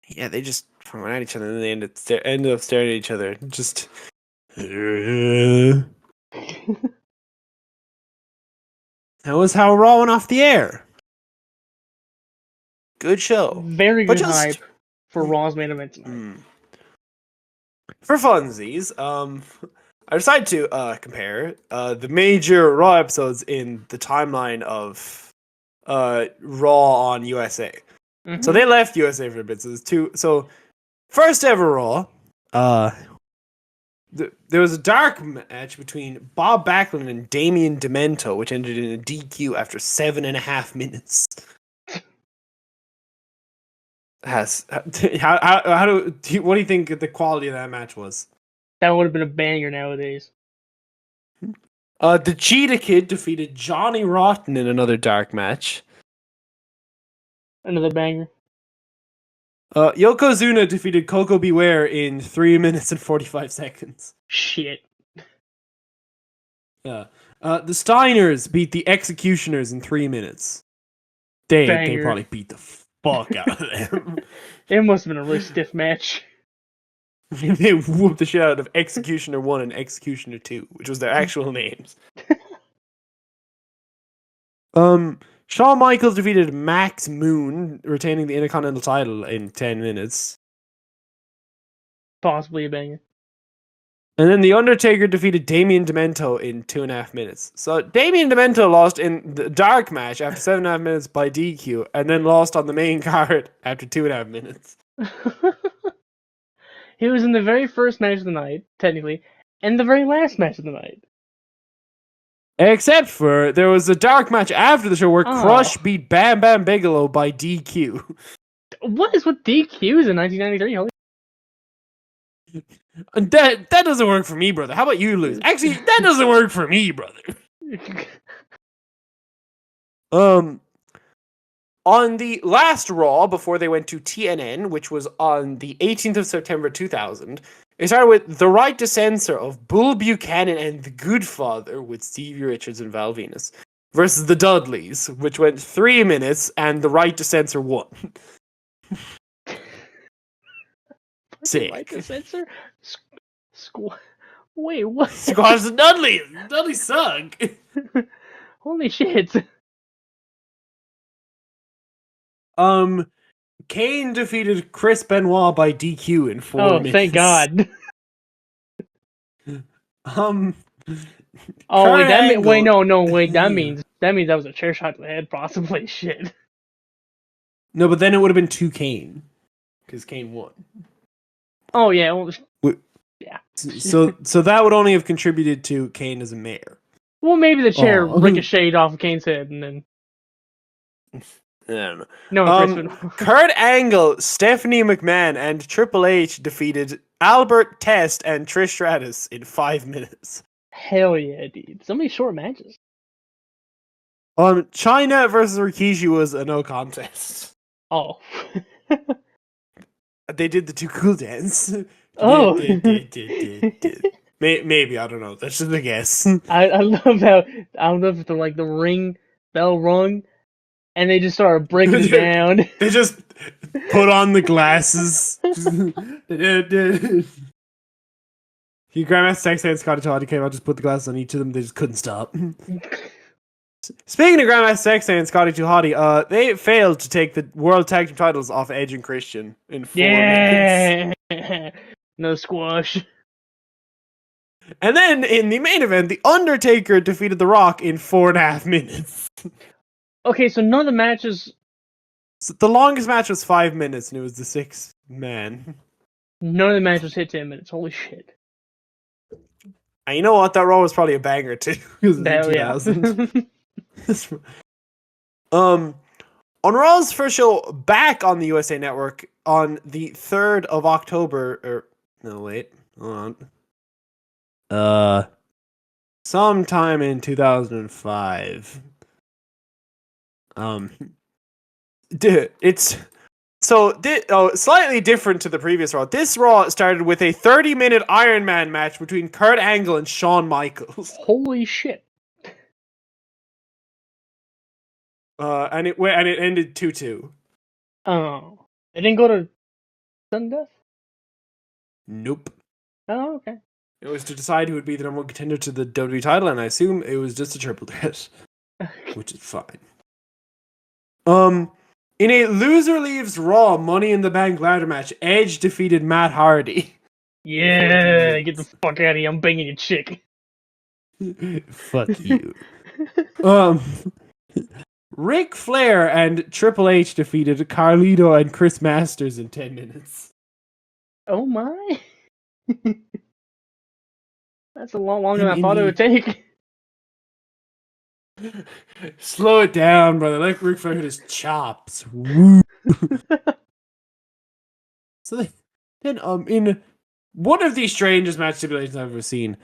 Speaker 2: Yeah, they just went at each other and they ended up staring at each other. Just. That was how Raw went off the air. Good show.
Speaker 1: Very good hype for Raw's main event tonight.
Speaker 2: For funsies, I decided to compare the major Raw episodes in the timeline of Raw on USA. Mm-hmm. So they left USA for a bit. So there's two. So first ever Raw, there was a dark match between Bob Backlund and Damian Demento, which ended in a DQ after 7.5 minutes. What do you think the quality of that match was?
Speaker 1: That would have been a banger nowadays.
Speaker 2: The Cheetah Kid defeated Johnny Rotten in another dark match.
Speaker 1: Another banger.
Speaker 2: Yokozuna defeated Coco Beware in 3 minutes and 45 seconds.
Speaker 1: Shit.
Speaker 2: The Steiners beat the Executioners in 3 minutes. They
Speaker 1: Banger.
Speaker 2: probably beat the fuck out of them.
Speaker 1: It must have been a really stiff match.
Speaker 2: They whooped the shit out of Executioner 1 and Executioner 2, which was their actual names. Shawn Michaels defeated Max Moon, retaining the Intercontinental title in 10 minutes.
Speaker 1: Possibly a banger.
Speaker 2: And then The Undertaker defeated Damien Demento in 2.5 minutes. So Damien Demento lost in the dark match after 7.5 minutes by DQ, and then lost on the main card after 2.5 minutes.
Speaker 1: He was in the very first match of the night, technically, and the very last match of the night.
Speaker 2: Except for there was a dark match after the show where Crush beat Bam Bam Bigelow by DQ.
Speaker 1: What is with DQs in 1993? Holy
Speaker 2: That doesn't work for me, brother. How about you lose? Actually, that doesn't work for me, brother. On the last Raw before they went to TNN, which was on the 18th of September 2000, it started with The Right to Censor of Bull Buchanan and The Goodfather with Stevie Richards and Val Venus versus The Dudleys, which went 3 minutes, and The Right to Censor won. Sick.
Speaker 1: Right to censor? Wait, what?
Speaker 2: Squash the Dudleys! The Dudleys suck!
Speaker 1: Holy shit.
Speaker 2: Kane defeated Chris Benoit by DQ in 4 minutes.
Speaker 1: Oh, thank God.
Speaker 2: Oh,
Speaker 1: wait, that means that was a chair shot to the head, possibly. Shit.
Speaker 2: No, but then it would have been 2 Kane. Because Kane won.
Speaker 1: Oh, yeah. Well, yeah.
Speaker 2: So that would only have contributed to Kane as a mayor.
Speaker 1: Well, maybe the chair ricocheted off of Kane's head and then...
Speaker 2: I don't know.
Speaker 1: No,
Speaker 2: Kurt Angle, Stephanie McMahon, and Triple H defeated Albert Test and Trish Stratus in 5 minutes.
Speaker 1: Hell yeah, dude. So many short matches.
Speaker 2: China versus Rikishi was a no contest.
Speaker 1: Oh.
Speaker 2: They did the Too Cool dance.
Speaker 1: Oh.
Speaker 2: Maybe, I don't know. That's just a guess.
Speaker 1: I love if the ring bell rung and they just started breaking it down.
Speaker 2: They just put on the glasses. Grandmaster Sexay and Scotty Toddy came out, just put the glasses on each of them. They just couldn't stop. Speaking of Grandmaster Sexay and Scotty 2 Hotty, they failed to take the World Tag Team titles off Edge and Christian in 4 minutes.
Speaker 1: No squash.
Speaker 2: And then in the main event, The Undertaker defeated The Rock in 4.5 minutes.
Speaker 1: Okay, so none of the matches...
Speaker 2: So the longest match was 5 minutes, and it was the 6th man.
Speaker 1: None of the matches hit 10 minutes. Holy shit.
Speaker 2: And you know what? That Raw was probably a banger, too.
Speaker 1: Hell yeah.
Speaker 2: On Raw's first show back on the USA Network on the 3rd of October, hold on. Sometime in 2005. It's slightly different to the previous Raw. This Raw started with a 30-minute Iron Man match between Kurt Angle and Shawn Michaels.
Speaker 1: Holy shit.
Speaker 2: And it ended 2-2.
Speaker 1: Oh. It didn't go to sudden death?
Speaker 2: Nope.
Speaker 1: Oh, okay.
Speaker 2: It was to decide who would be the number 1 contender to the WWE title, and I assume it was just a triple threat. Which is fine. In a loser leaves Raw Money in the Bank ladder match, Edge defeated Matt Hardy.
Speaker 1: Yeah, get the fuck out of here, I'm banging your chick.
Speaker 2: Fuck you. Ric Flair and Triple H defeated Carlito and Chris Masters in 10 minutes.
Speaker 1: Oh my. That's a lot longer than I thought it would take.
Speaker 2: Slow it down, brother. Let Ric Flair hit his chops. Woo. So then, in one of the strangest match stipulations I've ever seen,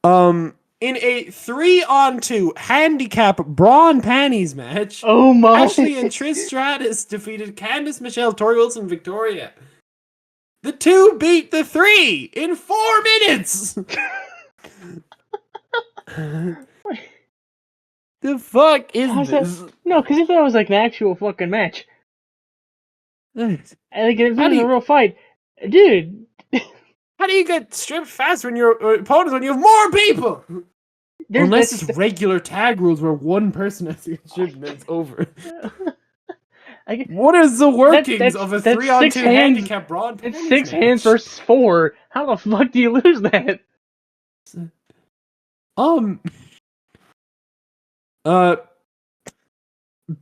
Speaker 2: in a 3-on-2 handicap brawn panties match,
Speaker 1: oh my!
Speaker 2: Ashley and Trish Stratus defeated Candice Michelle, Tori Wilson, Victoria. The 2 beat the 3 in 4 minutes. the fuck is
Speaker 1: How's
Speaker 2: this?
Speaker 1: that? No, because if that was like an actual fucking match, like if it
Speaker 2: How
Speaker 1: was
Speaker 2: do
Speaker 1: a
Speaker 2: you
Speaker 1: real fight, dude.
Speaker 2: how do you get stripped faster when your opponents when you have more people? Unless it's regular tag rules where one person has to get stripped and then it's over. What is the workings of a
Speaker 1: that's
Speaker 2: 3-on-2
Speaker 1: 6 hands.
Speaker 2: handicap brawn
Speaker 1: It's
Speaker 2: pennies
Speaker 1: 6
Speaker 2: match?
Speaker 1: hands versus 4. How the fuck do you lose that?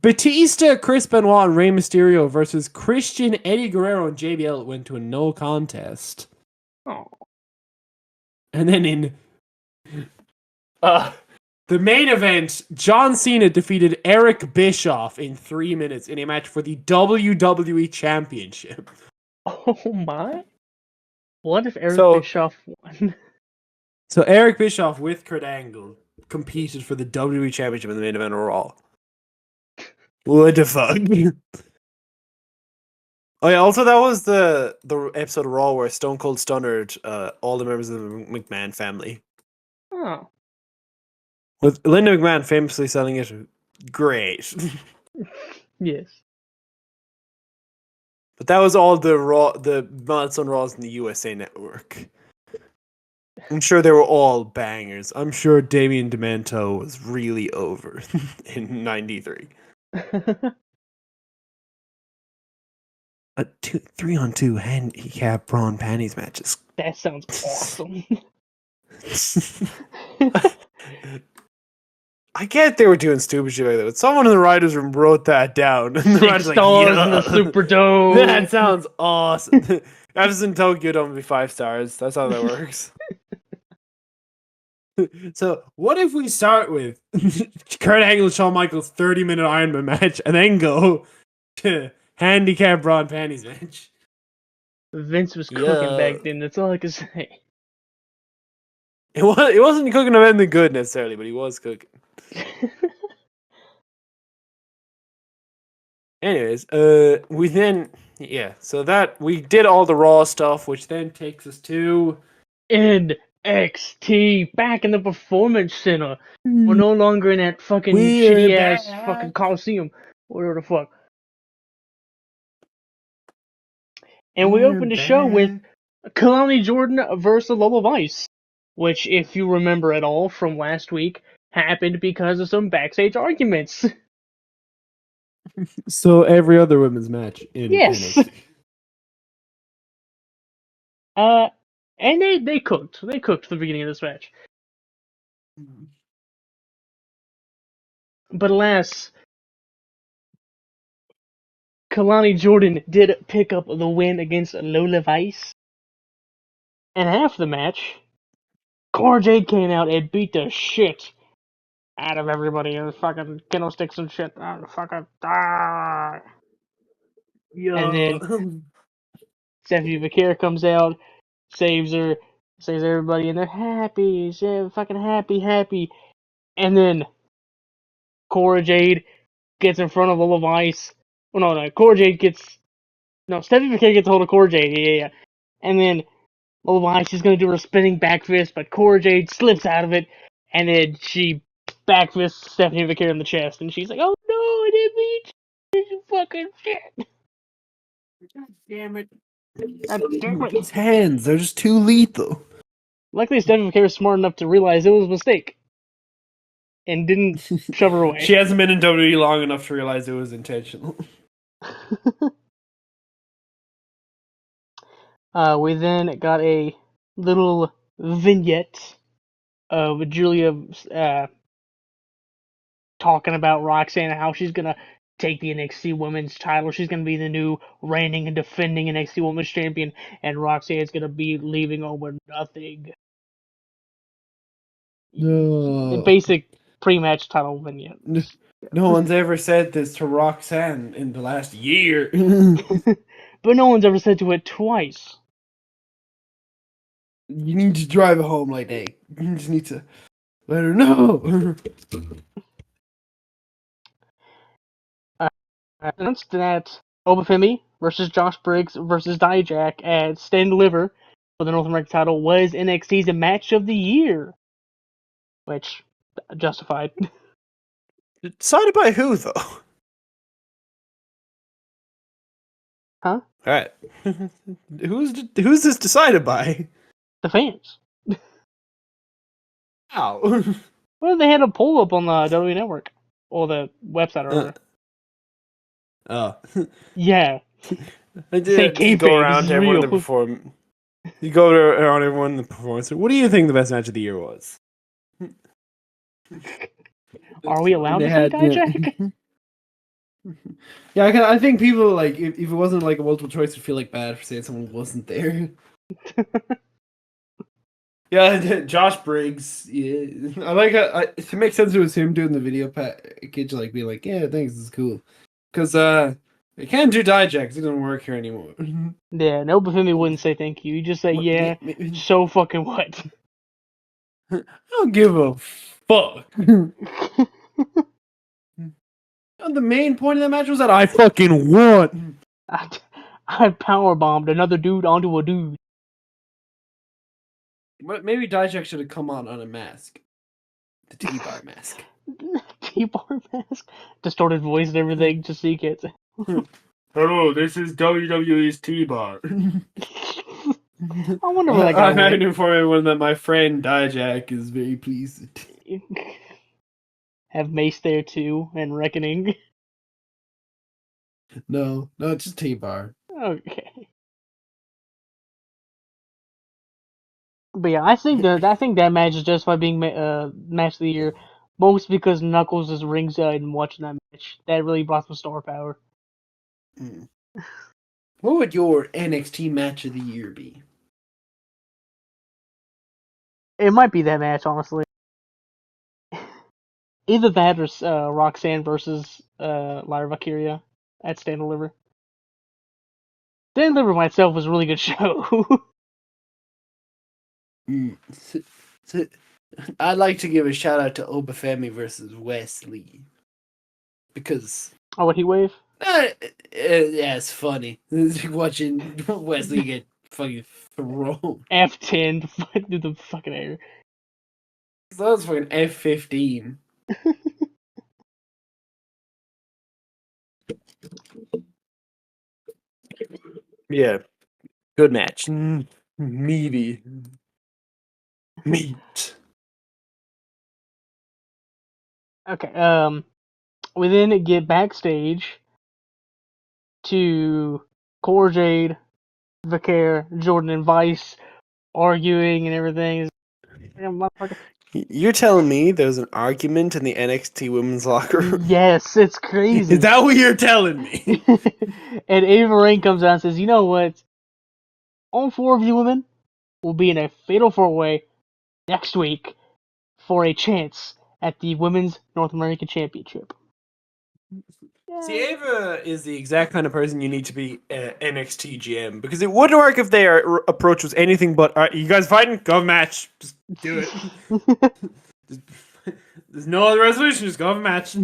Speaker 2: Batista, Chris Benoit, and Rey Mysterio versus Christian, Eddie Guerrero, and JBL went to a no contest.
Speaker 1: Oh.
Speaker 2: And then in the main event, John Cena defeated Eric Bischoff in 3 minutes in a match for the WWE Championship.
Speaker 1: Oh my? What if Eric
Speaker 2: So-
Speaker 1: Bischoff won?
Speaker 2: So Eric Bischoff with Kurt Angle competed for the WWE Championship in the main event of Raw. What the fuck? Oh yeah, also that was the episode of Raw where Stone Cold Stunnered all the members of the McMahon family.
Speaker 1: Oh.
Speaker 2: With Linda McMahon famously selling it great.
Speaker 1: Yes.
Speaker 2: But that was all the Milestone Raws in the USA Network. I'm sure they were all bangers. I'm sure Damien Demento was really over in '93. A 3-on-2 handicap brawn panties matches.
Speaker 1: That sounds awesome.
Speaker 2: I get they were doing stupid shit like that, but someone in the writers' room wrote that down. And the
Speaker 1: 6
Speaker 2: writers
Speaker 1: stars in the Superdome.
Speaker 2: That sounds awesome. That's in Tokyo Dome be 5 stars. That's how that works. So, what if we start with Kurt Angle and Shawn Michaels 30-minute Iron Man match and then go to handicap brawn panties match?
Speaker 1: Vince was cooking back then, that's all I can say.
Speaker 2: It wasn't cooking him anything good necessarily, but he was cooking. Anyways, we then so that we did all the Raw stuff, which then takes us to
Speaker 1: NXT back in the Performance Center. We're no longer in that fucking
Speaker 2: We're
Speaker 1: shitty ass
Speaker 2: back.
Speaker 1: fucking Coliseum. Whatever the fuck. And we opened the show with Kalani Jordan versus Lola Vice, which, if you remember at all from last week, happened because of some backstage arguments.
Speaker 2: So every other women's match in
Speaker 1: Yes.
Speaker 2: NXT.
Speaker 1: And they cooked. They cooked the beginning of this match. But alas, Kalani Jordan did pick up the win against Lola Vice. And half the match, Cora Jade came out and beat the shit out of everybody and fucking candlesticks and shit. Fucking die. And then Stephanie Vaquer comes out, saves her, saves everybody, and they're happy. They're fucking happy. And then Cora Jade gets in front of Lola Vice. Well, no, Cora Jade gets. No, Stephanie Vaquer gets a hold of Cora Jade, yeah. And then Lola Vice is gonna do her spinning back fist, but Cora Jade slips out of it, and then she back fists Stephanie Vaquer in the chest, and she's like, "Oh no, I didn't mean to, you fucking shit."
Speaker 2: God damn it.
Speaker 1: God damn it.
Speaker 2: These hands, they're just too lethal.
Speaker 1: Luckily, Stephanie Vaquer is smart enough to realize it was a mistake, and didn't shove her away.
Speaker 2: She hasn't been in WWE long enough to realize it was intentional.
Speaker 1: We then got a little vignette of Julia talking about Roxanne and how she's gonna take the NXT Women's title. She's gonna be the new reigning and defending NXT Women's Champion, and Roxanne's gonna be leaving over nothing. The basic pre-match title vignette.
Speaker 2: No one's ever said this to Roxanne in the last year.
Speaker 1: But no one's ever said to it twice.
Speaker 2: You need to drive it home like that. You just need to let her know.
Speaker 1: Announced that Obafemi versus Josh Briggs versus Dijak at Stand and Deliver for the North American title was NXT's match of the year. Which, justified.
Speaker 2: Decided by who, though?
Speaker 1: Huh?
Speaker 2: All right. Who's this decided by?
Speaker 1: The fans.
Speaker 2: How?
Speaker 1: Well, they had a poll up on the WWE Network. Or the website, or whatever.
Speaker 2: Oh.
Speaker 1: Yeah.
Speaker 2: I
Speaker 1: Say
Speaker 2: did just go
Speaker 1: kayfabe, this
Speaker 2: around
Speaker 1: is
Speaker 2: to everyone in the
Speaker 1: real.
Speaker 2: perform. You go around everyone in the performance. What do you think the best match of the year was?
Speaker 1: Are we allowed
Speaker 2: They
Speaker 1: to say
Speaker 2: had, yeah.
Speaker 1: Dijak?
Speaker 2: Yeah, I think people like if it wasn't like a multiple choice, would feel like bad for saying someone wasn't there. Yeah, Josh Briggs. Yeah, I like it makes sense. It was him doing the video package, like being like, "Yeah, thanks, this is cool," because I can't do Dijak. It doesn't work here anymore.
Speaker 1: Yeah, no, Bafumi wouldn't say thank you. You just say, yeah, so fucking what?
Speaker 2: I don't give a fuck. The main point of that match was that I fucking won.
Speaker 1: I powerbombed another dude onto a dude.
Speaker 2: But maybe Dijak should have come on a mask, the T-bar mask.
Speaker 1: T-bar mask, distorted voice and everything, just so you can't say.
Speaker 2: Hello, this is WWE's T-bar.
Speaker 1: I wonder where that guy
Speaker 2: I'm
Speaker 1: went.
Speaker 2: happy to inform everyone that my friend Dijak is very pleased.
Speaker 1: Have Mace there too, and Reckoning.
Speaker 2: No, it's just T-bar.
Speaker 1: Okay. But yeah, I think that match is justified being match of the year, most because Knuckles is ringside and watching that match. That really brought some star power.
Speaker 2: What would your NXT match of the year be?
Speaker 1: It might be that match, honestly. Either that or Roxanne versus Lyra Valkyria at Stand and Deliver. Stand and Deliver by itself was a really good show.
Speaker 2: I'd like to give a shout out to Obafemi versus Wesley because
Speaker 1: Oh, what, he wave?
Speaker 2: yeah, it's funny watching Wesley get fucking thrown.
Speaker 1: F10 through the fucking air.
Speaker 2: That was fucking F15. Yeah, good match. Meaty. Meat.
Speaker 1: Okay, we then get backstage to Cora Jade, Vicaire, Jordan, and Vice arguing and everything.
Speaker 2: You're telling me there's an argument in the NXT women's locker room?
Speaker 1: Yes, it's crazy.
Speaker 2: Is that what you're telling me?
Speaker 1: And Ava Raine comes out and says, you know what? All four of you women will be in a fatal four-way next week for a chance at the Women's North American Championship.
Speaker 2: See, Ava is the exact kind of person you need to be NXT GM because it wouldn't work if their approach was anything but, "All right, you guys fighting? Go have a match. Just do it." There's no other resolution. Just go have a match.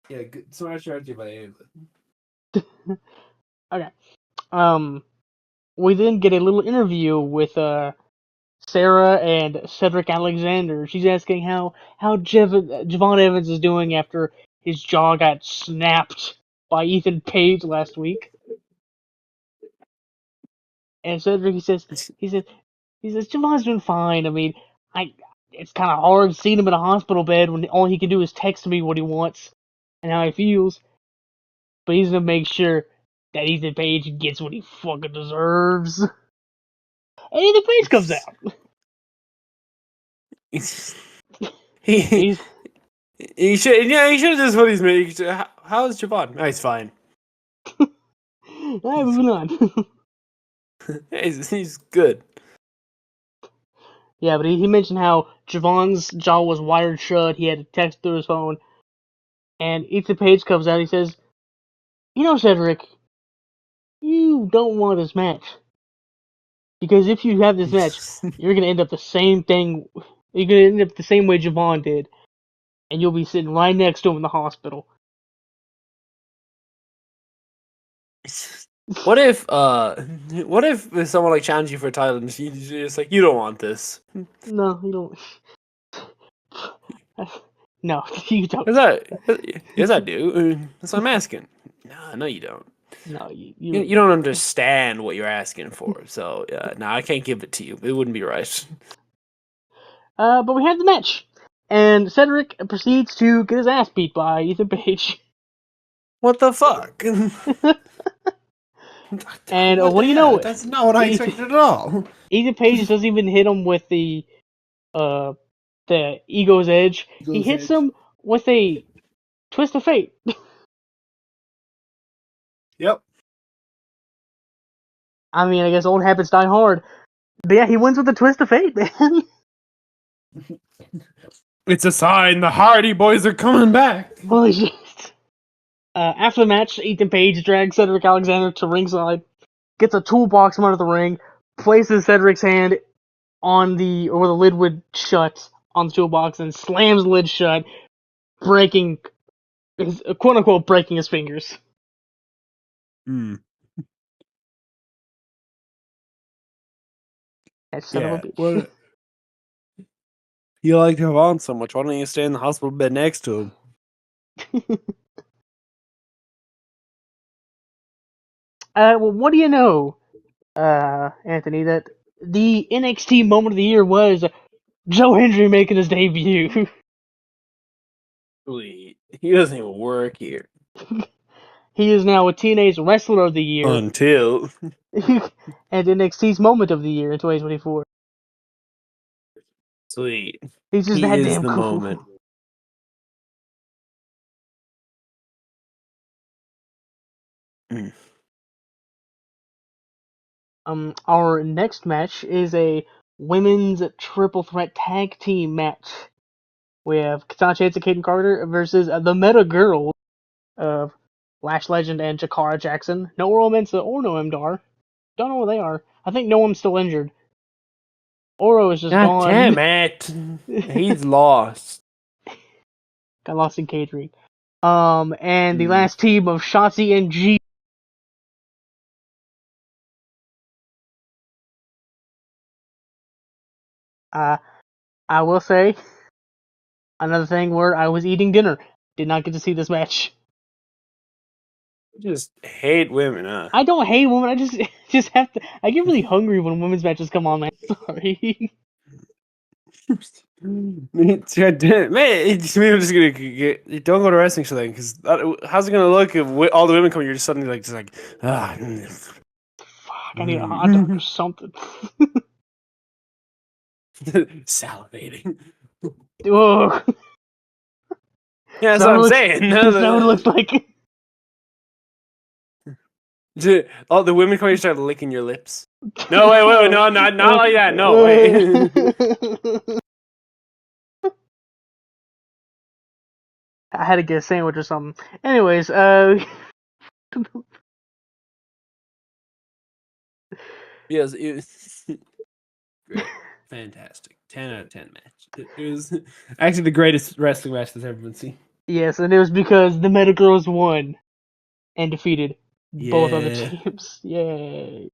Speaker 2: Yeah, good. Smart strategy by Ava.
Speaker 1: Okay. We then get a little interview with Sarah and Cedric Alexander. She's asking how Javon Evans is doing after his jaw got snapped by Ethan Page last week. And Cedric, he says Javon's doing fine. I mean, it's kind of hard seeing him in a hospital bed when all he can do is text me what he wants and how he feels. But he's gonna make sure that Ethan Page gets what he fucking deserves. And Ethan Page comes out.
Speaker 2: he should have just put his mate. How's Javon? Oh, he's fine.
Speaker 1: Alright, moving on.
Speaker 2: he's good.
Speaker 1: Yeah, but he mentioned how Javon's jaw was wired shut. He had to text through his phone. And Ethan Page comes out and he says, you know, Cedric, you don't want this match. Because if you have this match, you're going to end up the same thing. You're going to end up the same way Javon did. And you'll be sitting right next to him in the hospital.
Speaker 2: What if someone like challenged you for a title and you're just like, you don't want this?
Speaker 1: No, you don't. No, you don't.
Speaker 2: Yes, I do. That's what I'm asking. No, you don't.
Speaker 1: No,
Speaker 2: You don't understand what you're asking for. So, no, I can't give it to you. It wouldn't be right.
Speaker 1: But we have the match, and Cedric proceeds to get his ass beat by Ethan Page.
Speaker 2: What the fuck?
Speaker 1: And
Speaker 2: what
Speaker 1: what
Speaker 2: the
Speaker 1: do you
Speaker 2: hell?
Speaker 1: know?
Speaker 2: That's not what I expected at all.
Speaker 1: Ethan Page doesn't even hit him with the Ego's Edge. He
Speaker 2: Ego's
Speaker 1: hits
Speaker 2: Edge.
Speaker 1: him with a Twist of Fate.
Speaker 2: Yep.
Speaker 1: I mean, I guess old habits die hard. But yeah, he wins with a Twist of Fate, man.
Speaker 2: It's a sign the Hardy Boys are coming back.
Speaker 1: Holy shit. After the match, Ethan Page drags Cedric Alexander to ringside, gets a toolbox from under the ring, places Cedric's hand on where the lid would shut on the toolbox, and slams the lid shut, breaking, quote unquote, breaking his fingers. That son of a bitch.
Speaker 2: What? You like to have on so much. Why don't you stay in the hospital bed next to him?
Speaker 1: Well, what do you know, Anthony, that the NXT moment of the year was Joe Hendry making his debut.
Speaker 2: Sweet. He doesn't even work here.
Speaker 1: He is now a TNA's Wrestler of the Year
Speaker 2: Until.
Speaker 1: and NXT's Moment of the Year in 2024.
Speaker 2: Sweet.
Speaker 1: He's just
Speaker 2: He
Speaker 1: that
Speaker 2: is
Speaker 1: damn
Speaker 2: the
Speaker 1: cool.
Speaker 2: moment.
Speaker 1: Our next match is a women's triple threat tag team match. We have Katana Chance and Kaden Carter versus the Meta Girls of Lash Legend and Jakara Jackson. No Oro Mensah or no Mdar. Don't know where they are. I think no one's still injured. Oro is just
Speaker 2: God
Speaker 1: gone.
Speaker 2: damn it. He's lost.
Speaker 1: Got lost in catering. And the last team of Shotzi and G. I will say another thing where I was eating dinner. Did not get to see this match.
Speaker 2: You just hate women, huh?
Speaker 1: I don't hate women. I just have to. I get really hungry when women's matches come on. Man, sorry.
Speaker 2: Man, I'm just gonna get. Don't go to wrestling show then, because how's it gonna look if all the women come? You're just suddenly like, ah.
Speaker 1: Fuck, I need a hot dog or something.
Speaker 2: Salivating.
Speaker 1: Ugh.
Speaker 2: Yeah, that's what I'm saying.
Speaker 1: That's what it looks like.
Speaker 2: All the women come, you start licking your lips. No, wait, no, not like that. No, wait.
Speaker 1: I had to get a sandwich or something. Anyways,
Speaker 2: Yes, it was great, fantastic, 10 out of 10 match. It was actually the greatest wrestling match that's ever been seen.
Speaker 1: yes, and it was because the Meta Girls won and defeated both other
Speaker 2: Yeah.
Speaker 1: teams. Yay.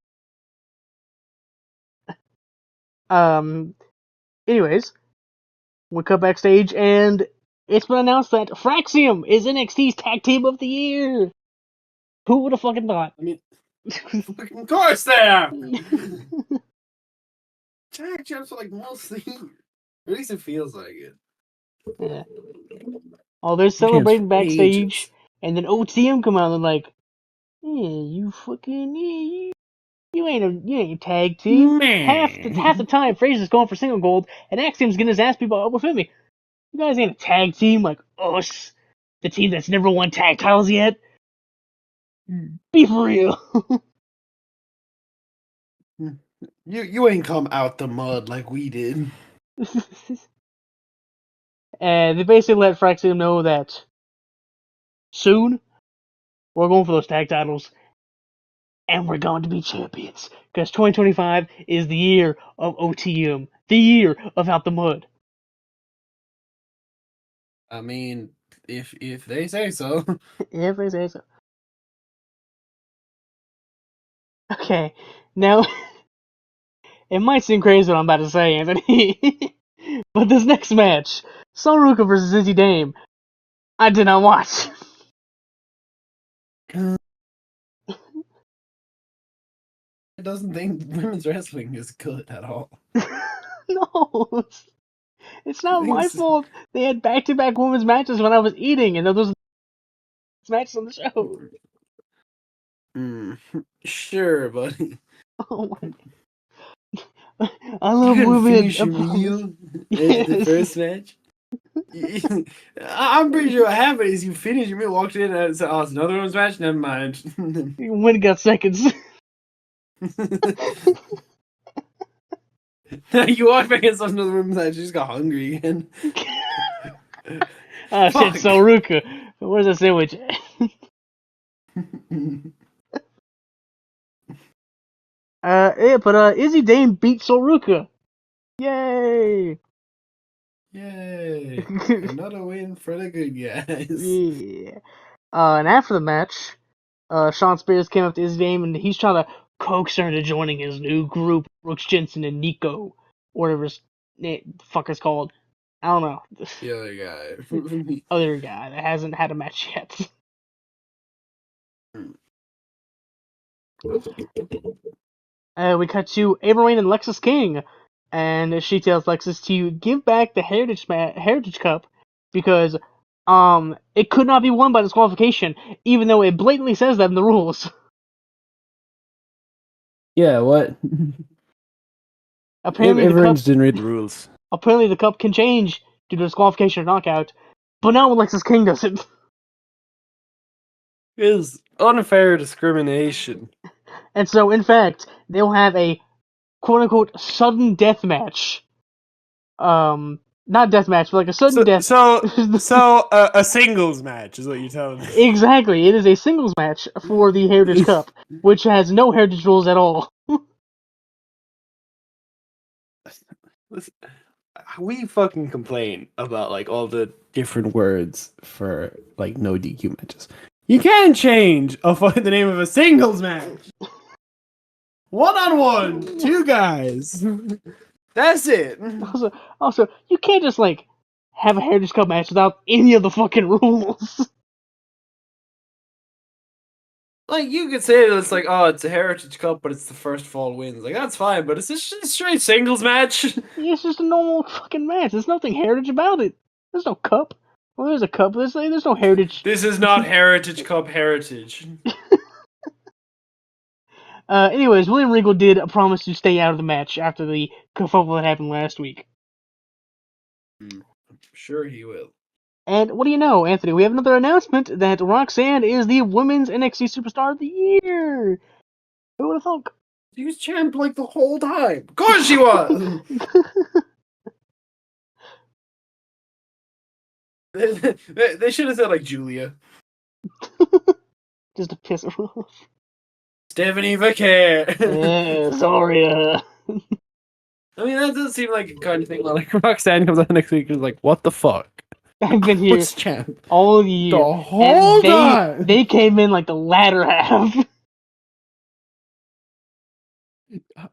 Speaker 1: Anyways, we come backstage and it's been announced that Fraxium is NXT's Tag Team of the Year. Who would have fucking thought?
Speaker 2: I mean, of course they are. Tag champs are like mostly. At least it feels like it.
Speaker 1: Yeah. Oh, they're celebrating backstage, and then OTM come out and like, yeah, you fucking you ain't a tag team.
Speaker 2: Man.
Speaker 1: Half the time, Fraser's going for single gold, and Axiom's getting his ass beat by Oba Femi. You guys ain't a tag team like us, the team that's never won tag titles yet. Be for real.
Speaker 2: You ain't come out the mud like we did.
Speaker 1: And they basically let Fraxium know that soon we're going for those tag titles, and we're going to be champions. Because 2025 is the year of OTM, the year of Out the Mud.
Speaker 2: I mean, if they say so.
Speaker 1: If they say so. Okay, now it might seem crazy what I'm about to say, Anthony, but this next match Sol Ruka versus Izzy Dame. I did not watch.
Speaker 2: I doesn't think women's wrestling is good at all.
Speaker 1: No, it's not my
Speaker 2: Things-
Speaker 1: fault. They had back-to-back women's matches when I was eating, and those matches on the show.
Speaker 2: Sure, buddy.
Speaker 1: Oh my! I love
Speaker 2: You couldn't
Speaker 1: women.
Speaker 2: finish your meal after the first match. I'm pretty sure what happened is you finished your meal, walked in, and said, "Oh, it's another women's match. Never mind."
Speaker 1: Win got seconds.
Speaker 2: You walked back in another women's match. You just got hungry again.
Speaker 1: Oh
Speaker 2: Fuck.
Speaker 1: shit, Sol Ruka. Where's the sandwich? But Izzy Dame beat Sol Ruka. Yay!
Speaker 2: Yay! Another win for the good guys.
Speaker 1: Yeah. And after the match, Sean Spears came up to Izzy Dame and he's trying to coax her into joining his new group, Brooks Jensen and Nico, whatever the fuck it's called. I don't know.
Speaker 2: The other guy.
Speaker 1: Other guy that hasn't had a match yet. We cut to Ava Raine and Lexis King, and she tells Lexis to give back the Heritage Cup because it could not be won by disqualification, even though it blatantly says that in the rules.
Speaker 2: Yeah, what?
Speaker 1: Apparently,
Speaker 2: didn't read the rules.
Speaker 1: apparently the cup can change due to disqualification or knockout, but not when Lexis King does it.
Speaker 2: Is unfair discrimination.
Speaker 1: And so, in fact, they'll have a quote-unquote sudden death match. Not death match, but like a sudden death.
Speaker 2: So a singles match is what you're telling me.
Speaker 1: Exactly, it is a singles match for the Heritage Cup, which has no heritage rules at all.
Speaker 2: Listen, we fucking complain about like all the different words for like no DQ matches. You can't change the name of a singles match. 1-on-1, two guys. That's it.
Speaker 1: Also, you can't just like have a Heritage Cup match without any of the fucking rules.
Speaker 2: Like you could say that it's like, oh, it's a Heritage Cup, but it's the first fall wins. Like that's fine, but it's just a straight singles match.
Speaker 1: It's just a normal fucking match. There's nothing heritage about it. There's no cup. Well, there's a cup. There's no heritage.
Speaker 2: This is not Heritage Cup heritage.
Speaker 1: Anyways, William Regal did promise to stay out of the match after the kerfuffle that happened last week.
Speaker 2: I'm sure he will.
Speaker 1: And what do you know, Anthony? We have another announcement that Roxanne is the Women's NXT Superstar of the Year. Who would have thunk?
Speaker 2: She was champ like the whole time. Of course she was. They should have said like Julia.
Speaker 1: Just to piss her off.
Speaker 2: Stephanie Vaquer.
Speaker 1: Yeah, sorry.
Speaker 2: I mean, that does seem like a kind of thing where like Roxanne comes out next week and is like, what the fuck?
Speaker 1: I've been here
Speaker 2: What's champ?
Speaker 1: all year.
Speaker 2: The whole time.
Speaker 1: They came in like the latter half.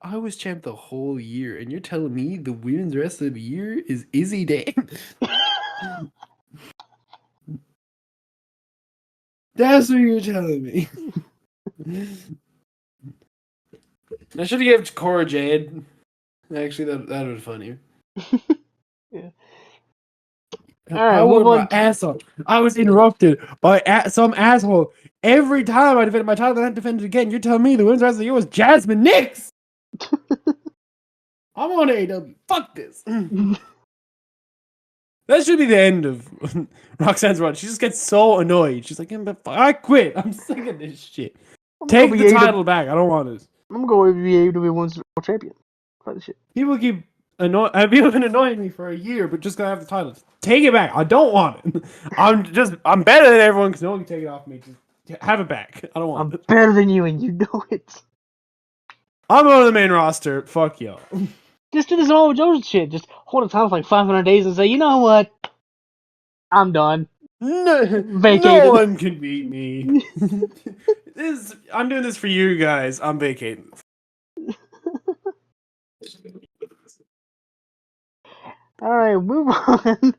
Speaker 2: I was champ the whole year, and you're telling me the women's wrestler of the year is Izzy Dame? That's what you're telling me. I should have given Cora Jade. Actually, that would have been funnier.
Speaker 1: Yeah.
Speaker 2: I worked my ass off. I was interrupted by some asshole every time I defended my title. And I defended it again. You're telling me the women's wrestler of the year was Jasmine Nix? I'm on AEW. Fuck this. That should be the end of Roxanne's run. She just gets so annoyed. She's like, I quit. I'm sick of this shit. Take the title back. I don't want this.
Speaker 1: I'm going to be AEW Women's World Champion. Fuck this shit.
Speaker 2: People keep people have been annoying me for a year, but just gonna have the title. Take it back. I don't want it. I'm better than everyone because no one can take it off me. Just have it back. I don't want it.
Speaker 1: I'm better than you, and you know it.
Speaker 2: I'm on the main roster. Fuck y'all.
Speaker 1: Just do this all Jones shit. Just hold a title for like 500 days and say, you know what? I'm done.
Speaker 2: No one can beat me. I'm doing this for you guys. I'm vacating.
Speaker 1: Alright, move on.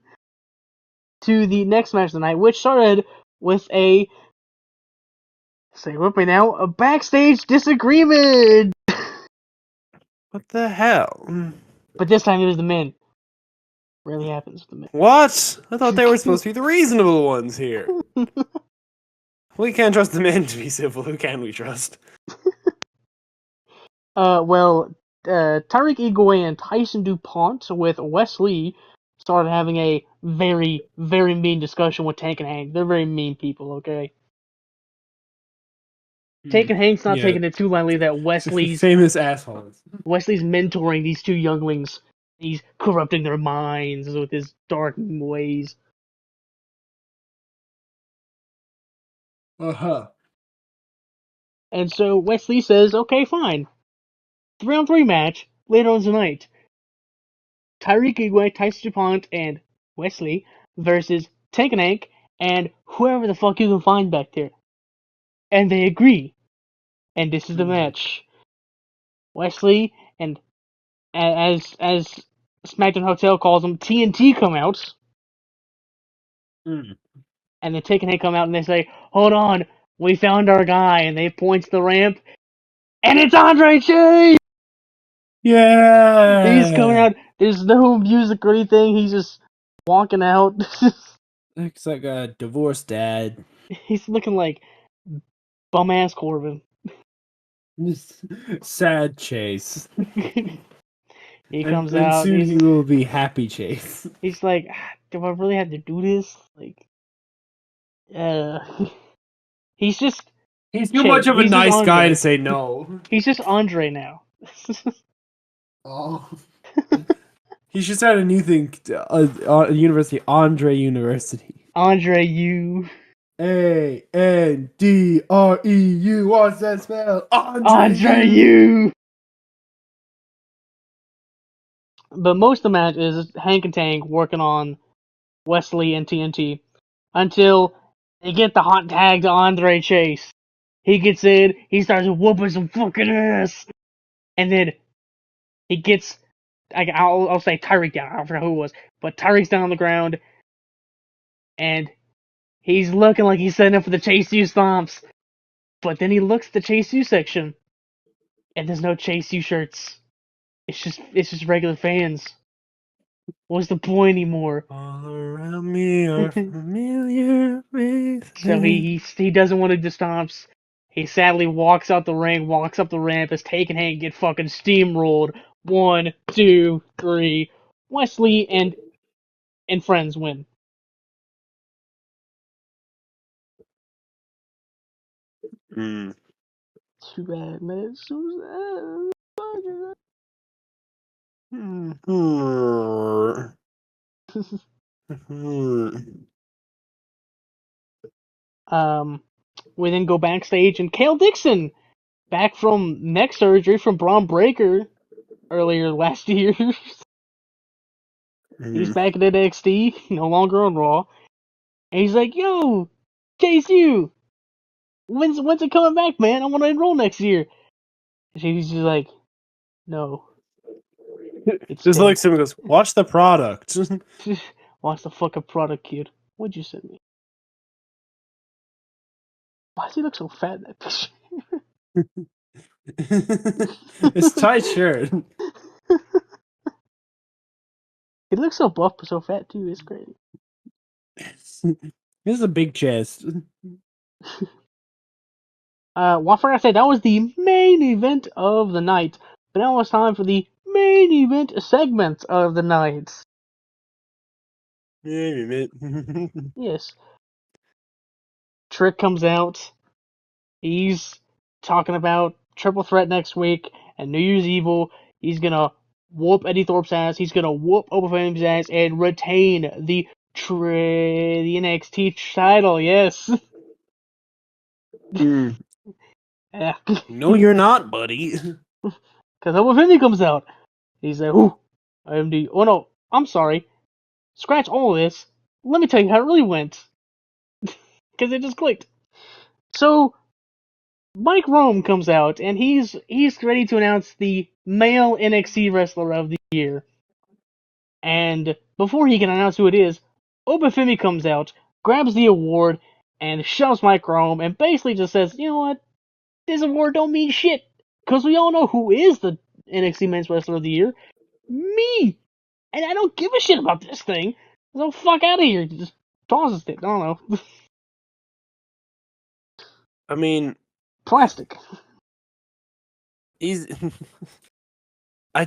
Speaker 1: to the next match of the night, which started with a, say with me now, a backstage disagreement.
Speaker 2: What the hell?
Speaker 1: But this time it was the men. Rarely happens with the men.
Speaker 2: What? I thought they were supposed to be the reasonable ones here. We can't trust the men to be civil. Who can we trust?
Speaker 1: Tyreek Eagle and Tyson DuPont with Wes Lee started having a very, very mean discussion with Tank and Hank. They're very mean people, okay? Tank and Hank's not taking it too lightly that Wesley's
Speaker 2: famous assholes.
Speaker 1: mentoring these two younglings. He's corrupting their minds with his dark ways.
Speaker 2: Uh-huh.
Speaker 1: And so Wesley says, okay, fine. 3-on-3 match later on tonight. Tyreek Igwe, Tyson DuPont, and Wesley versus Tank and Hank and whoever the fuck you can find back there. And they agree. And this is the match. Wesley and, as SmackDown Hotel calls them, TNT come out. And then Tank and Hank come out and they say, hold on, we found our guy. And they point to the ramp. And it's Andre Chase!
Speaker 2: Yeah!
Speaker 1: He's coming out. There's no music or anything. He's just walking out.
Speaker 2: Looks like a divorced dad.
Speaker 1: He's looking like bum-ass Corbin.
Speaker 2: Sad Chase.
Speaker 1: He comes
Speaker 2: and
Speaker 1: out.
Speaker 2: soon he will be happy Chase.
Speaker 1: He's like, do I really have to do this? Like, he's just.
Speaker 2: He's too
Speaker 1: Chase.
Speaker 2: much of a
Speaker 1: He's
Speaker 2: nice guy to say no.
Speaker 1: He's just Andre now.
Speaker 2: Oh. He should start a new thing, a university, Andre University.
Speaker 1: Andre U.
Speaker 2: ANDREU. What's that spell?
Speaker 1: Andre U. But most of the match is Hank and Tank working on Wesley and TNT until they get the hot tag to Andre Chase. He gets in, he starts whooping some fucking ass, and then he gets, I'll say Tyreek down, I forgot who it was, but Tyreek's down on the ground, and he's looking like he's setting up for the Chase U stomps, but then he looks at the Chase U section, and there's no Chase U shirts. It's just regular fans. What's the point anymore?
Speaker 2: All around me are familiar faces.
Speaker 1: So he doesn't want to do stomps. He sadly walks out the ring, walks up the ramp, as Tank and Hank get fucking steamrolled. 1, 2, 3. Wesley and friends win. Too bad, man. It's so sad. We then go backstage, and Kale Dixon, back from neck surgery from Braun Breaker earlier last year. He's back at NXT, no longer on Raw. And he's like, yo, Chase U, when's it coming back, man? I want to enroll next year. And she's just like, no. It's
Speaker 2: just looks at him and goes, watch the product.
Speaker 1: Watch the fucking product, kid. What'd you send me? Why does he look so fat in that picture?
Speaker 2: It's tight shirt.
Speaker 1: He looks so buff but so fat too. It's crazy.
Speaker 2: This is a big chest.
Speaker 1: Well, I forgot to say that was the main event of the night. But now it's time for the main event segment of the night. Yes. Trick comes out. He's talking about Triple Threat next week and New Year's Evil. He's gonna whoop Eddie Thorpe's ass. He's gonna whoop Open Flame's ass and retain the NXT title. Yes. Yeah.
Speaker 2: No, you're not, buddy.
Speaker 1: Because Open Flame comes out. He's like, "Ooh, I am the. Oh no, I'm sorry. Scratch all of this. Let me tell you how it really went." Because it just clicked. So Mike Rome comes out, and he's ready to announce the male NXT wrestler of the year. And before he can announce who it is, Obafemi comes out, grabs the award, and shoves Mike Rome, and basically just says, you know what, this award don't mean shit, because we all know who is the NXT Men's Wrestler of the Year. Me! And I don't give a shit about this thing. So fuck out of here. Just tosses it. I don't know.
Speaker 2: I mean,
Speaker 1: Plastic.
Speaker 2: he's. I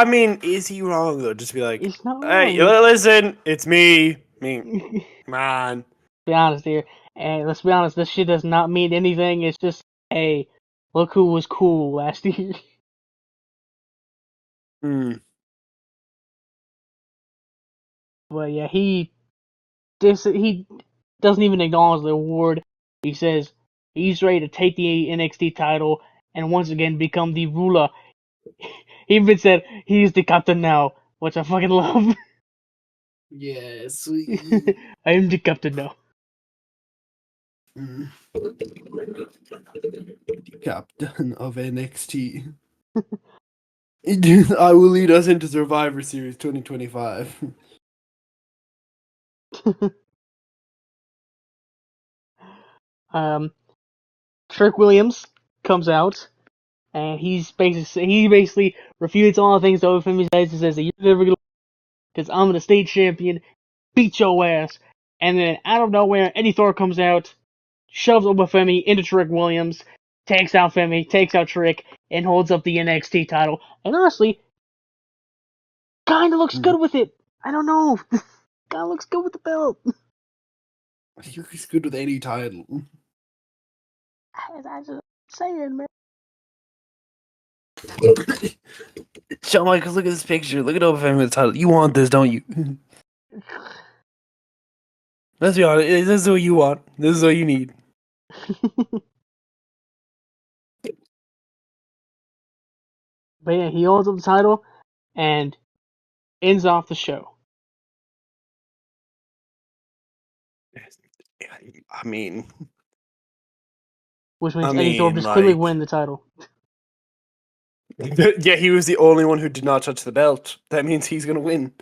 Speaker 2: mean, is he wrong though? Just be like,
Speaker 1: It's not
Speaker 2: hey,
Speaker 1: wrong.
Speaker 2: listen, it's me. I mean, come on.
Speaker 1: Be honest here. And let's be honest, this shit does not mean anything. It's just, hey, look who was cool last year.
Speaker 2: Hmm.
Speaker 1: But yeah, he doesn't even acknowledge the award. He says he's ready to take the NXT title and once again become the ruler. He even said he's the captain now, which I fucking love.
Speaker 2: Yes.
Speaker 1: I am the captain now.
Speaker 2: Captain of NXT. I will lead us into Survivor Series 2025.
Speaker 1: Trick Williams comes out, and he basically refutes all the things that Obafemi says. He says that you're never gonna, because I'm the state champion, beat your ass. And then out of nowhere, Eddie Thor comes out, shoves Obafemi into Trick Williams, takes out Femi, takes out Trick, and holds up the NXT title. And honestly, kind of looks good with it. I don't know. Kind of looks good with the belt.
Speaker 2: I think he's good with any title.
Speaker 1: I just saying, man.
Speaker 2: Shawn Michaels, look at this picture. Look at Obafemi with the title. You want this, don't you? Let's be honest. This is what you want. This is what you need.
Speaker 1: But yeah, he holds up the title and ends off the show.
Speaker 2: I mean,
Speaker 1: Which means Eddie Thor just clearly win the title.
Speaker 2: Yeah, he was the only one who did not touch the belt. That means he's gonna win.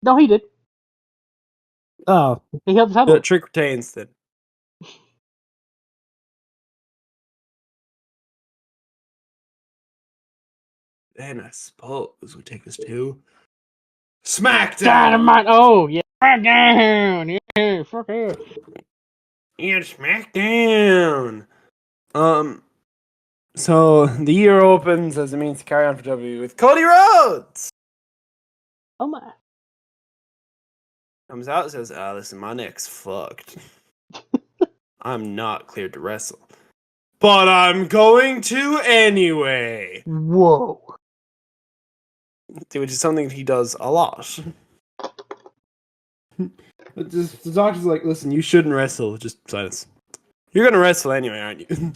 Speaker 1: No, he did.
Speaker 2: Oh,
Speaker 1: he held the title.
Speaker 2: The Trick retains then. Then I suppose we take us to SmackDown.
Speaker 1: Dynamite. Oh yeah, SmackDown. Yeah, fuck yeah.
Speaker 2: Yeah, SmackDown. So the year opens as it means to carry on for WWE with Cody Rhodes.
Speaker 1: Oh my.
Speaker 2: Comes out and says, listen, my neck's fucked. I'm not cleared to wrestle. But I'm going to anyway.
Speaker 1: Whoa.
Speaker 2: Which is something he does a lot. The doctor's like, listen, you shouldn't wrestle. Just silence. You're going to wrestle anyway, aren't you?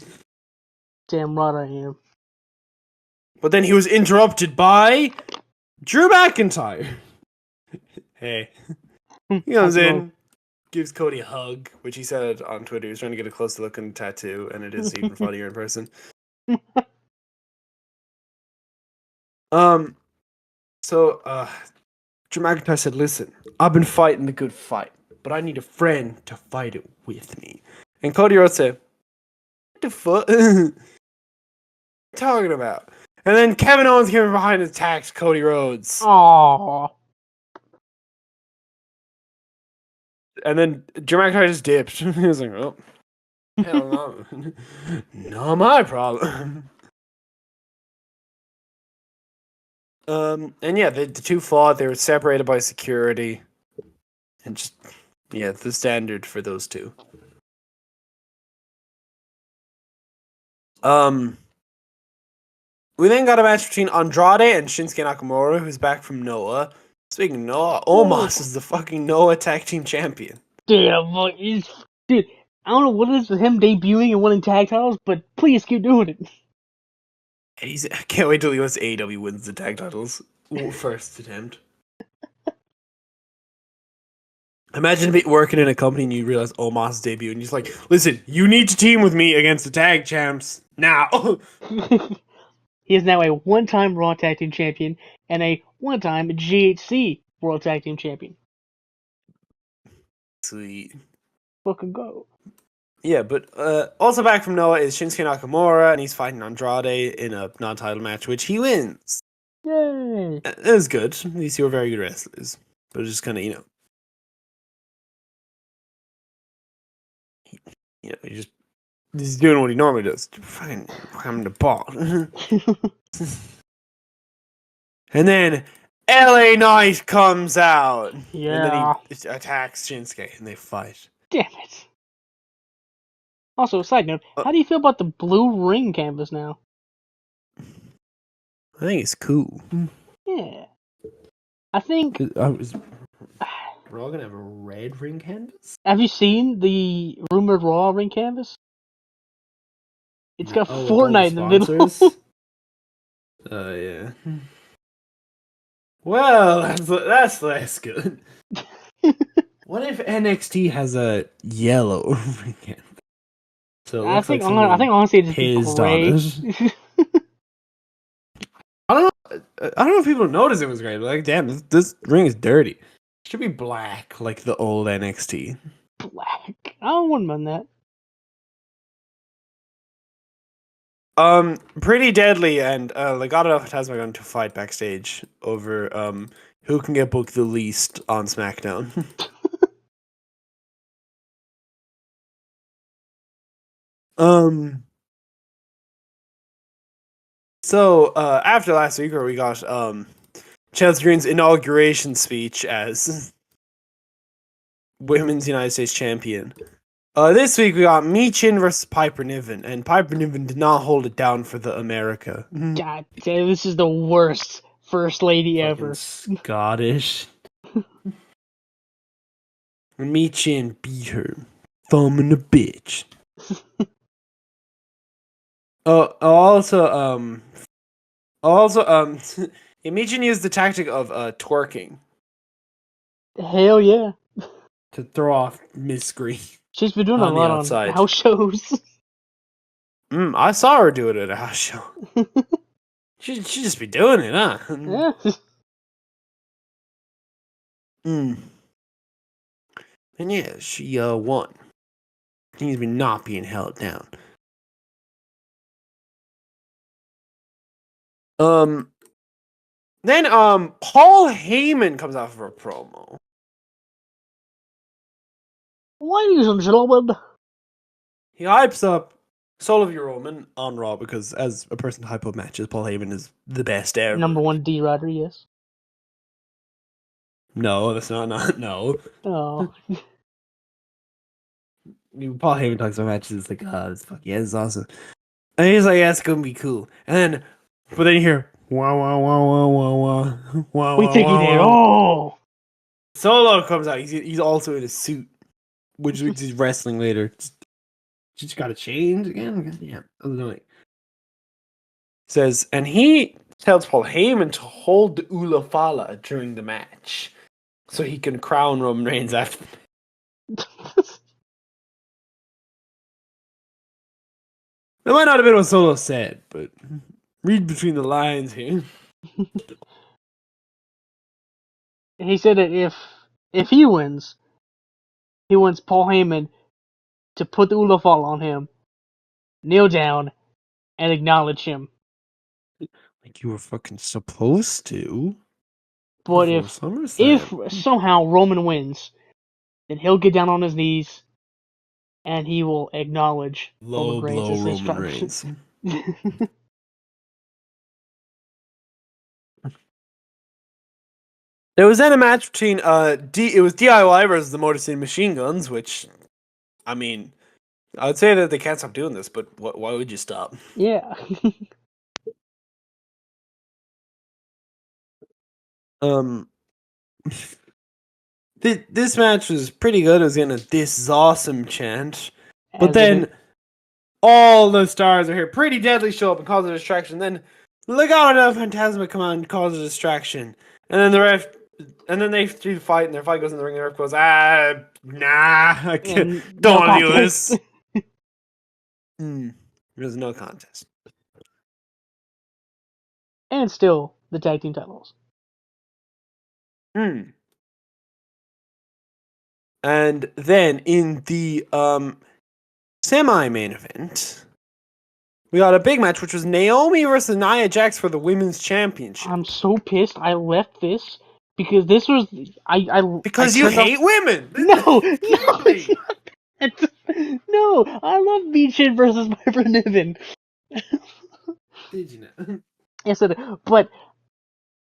Speaker 1: Damn right I am.
Speaker 2: But then he was interrupted by Drew McIntyre. Hey. He comes in, gives Cody a hug, which he said on Twitter. He was trying to get a closer look on the tattoo, and it is even funnier in person. So, Drew McIntyre said, listen, I've been fighting the good fight, but I need a friend to fight it with me. And Cody Rhodes said, what the fuck? What are you talking about? And then Kevin Owens came behind and attacked Cody Rhodes.
Speaker 1: Aww.
Speaker 2: And then Drew McIntyre just dipped. He was like, oh, hell no. Not my problem. And yeah, the two fought. They were separated by security. And just, yeah, the standard for those two. We then got a match between Andrade and Shinsuke Nakamura, who's back from Noah. Speaking of Noah, Omos is the fucking Noah Tag Team Champion.
Speaker 1: Damn, dude, I don't know what it is with him debuting and winning tag titles, but please keep doing it.
Speaker 2: I can't wait till US AEW wins the tag titles. First attempt. Imagine working in a company and you realize Omos debut and you're just like, listen, you need to team with me against the tag champs now.
Speaker 1: He is now a one-time Raw Tag Team Champion and a one-time GHC World Tag Team Champion.
Speaker 2: Sweet.
Speaker 1: Fucking go.
Speaker 2: Yeah, but also back from Noah is Shinsuke Nakamura, and he's fighting Andrade in a non-title match, which he wins.
Speaker 1: Yay!
Speaker 2: It was good. These two are very good wrestlers, but it's just kind of he's doing what he normally does, fucking having the ball. And then LA Knight comes out, and then he attacks Shinsuke, and they fight.
Speaker 1: Damn it. Also, side note, how do you feel about the blue ring canvas now?
Speaker 2: I think it's cool.
Speaker 1: Yeah. I think...
Speaker 2: We're all gonna have a red ring canvas?
Speaker 1: Have you seen the rumored Raw ring canvas? It's got Fortnite in the middle.
Speaker 2: Yeah. Well, that's less good. What if NXT has a yellow ring canvas? So it looks
Speaker 1: I think
Speaker 2: like
Speaker 1: honestly it'd just be
Speaker 2: pissed on
Speaker 1: gray.
Speaker 2: it. I don't know if people notice it was gray. But like, damn, this ring is dirty. It should be black, like the old NXT.
Speaker 1: Black. I wouldn't mind that.
Speaker 2: Pretty Deadly and Legado del Fantasma are going to fight backstage over who can get booked the least on SmackDown. So after last week, where we got Chelsea Green's inauguration speech as Women's United States Champion. This week we got Michin versus Piper Niven, and Piper Niven did not hold it down for the America.
Speaker 1: God damn, this is the worst first lady ever.
Speaker 2: Scottish. Michin beat her, thumbing the bitch. Michin used the tactic of twerking.
Speaker 1: Hell yeah.
Speaker 2: To throw off Miss Green.
Speaker 1: She's been doing a lot on house shows.
Speaker 2: I saw her do it at a house show. She just be doing it, huh?
Speaker 1: Yeah.
Speaker 2: And yeah, she won. Seems to be not being held down. Then Paul Heyman comes out for a promo.
Speaker 1: Ladies and gentlemen,
Speaker 2: he hypes up Soul of Your Roman on Raw because as a person to hype up matches, Paul Heyman is the best ever.
Speaker 1: Number one D Rider, yes.
Speaker 2: No, that's not no.
Speaker 1: Oh.
Speaker 2: Paul Heyman talks about matches, it's like, this fuck yeah, this is awesome. And he's like, yeah, it's gonna be cool. But then you hear, wow, wow, wow, wow, wow, wow, wow.
Speaker 1: We think he did. Oh.
Speaker 2: Solo comes out. He's also in a suit, which he's wrestling later. Just got to change again. God damn, that was annoying. Says, and he tells Paul Heyman to hold the Ula Fala during the match, so he can crown Roman Reigns after. That might not have been what Solo said, but read between the lines here.
Speaker 1: He said that if he wins Paul Heyman to put the Ula Fala on him, kneel down, and acknowledge him.
Speaker 2: Like you were fucking supposed to.
Speaker 1: But if somehow Roman wins, then he'll get down on his knees and he will acknowledge
Speaker 2: Low blow Roman Reigns. There was then a match between it was DIY versus the Motor City Machine Guns, which, I mean, I would say that they can't stop doing this, but why would you stop?
Speaker 1: Yeah.
Speaker 2: This match was pretty good. It was in a "This is awesome" chant, but then all the stars are here. Pretty Deadly show up and cause a distraction. Then Legado del Fantasma come out and cause a distraction, and then the ref. And then they do the fight, and their fight goes in the ring, and the ref goes, nah, I can't, don't want to do this. There's no contest.
Speaker 1: And still, the tag team titles.
Speaker 2: Mm. And then in the semi-main event, we got a big match, which was Naomi versus Nia Jax for the women's championship.
Speaker 1: I'm so pissed. I left this because this was I
Speaker 2: Because
Speaker 1: I
Speaker 2: you
Speaker 1: turned off-
Speaker 2: hate women.
Speaker 1: No, no,
Speaker 2: Clearly.
Speaker 1: it's not that. No, I love Beachin versus Piper Niven.
Speaker 2: Did you know?
Speaker 1: Yes, but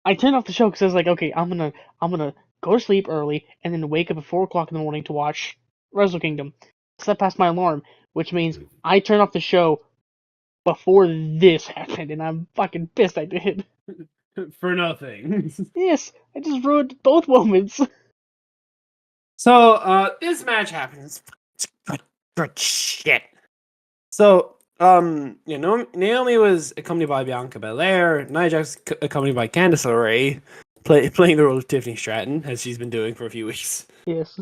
Speaker 1: I turned off the show because I was like, okay, I'm gonna go to sleep early and then wake up at 4 o'clock in the morning to watch Wrestle Kingdom. Set past my alarm, which means I turned off the show before this happened, and I'm fucking pissed I did.
Speaker 2: For nothing.
Speaker 1: Yes, I just ruined both moments.
Speaker 2: So, this match happens. Good shit. So, you know, Naomi was accompanied by Bianca Belair. Nia Jax accompanied by Candice LeRae, playing the role of Tiffany Stratton, as she's been doing for a few weeks.
Speaker 1: Yes.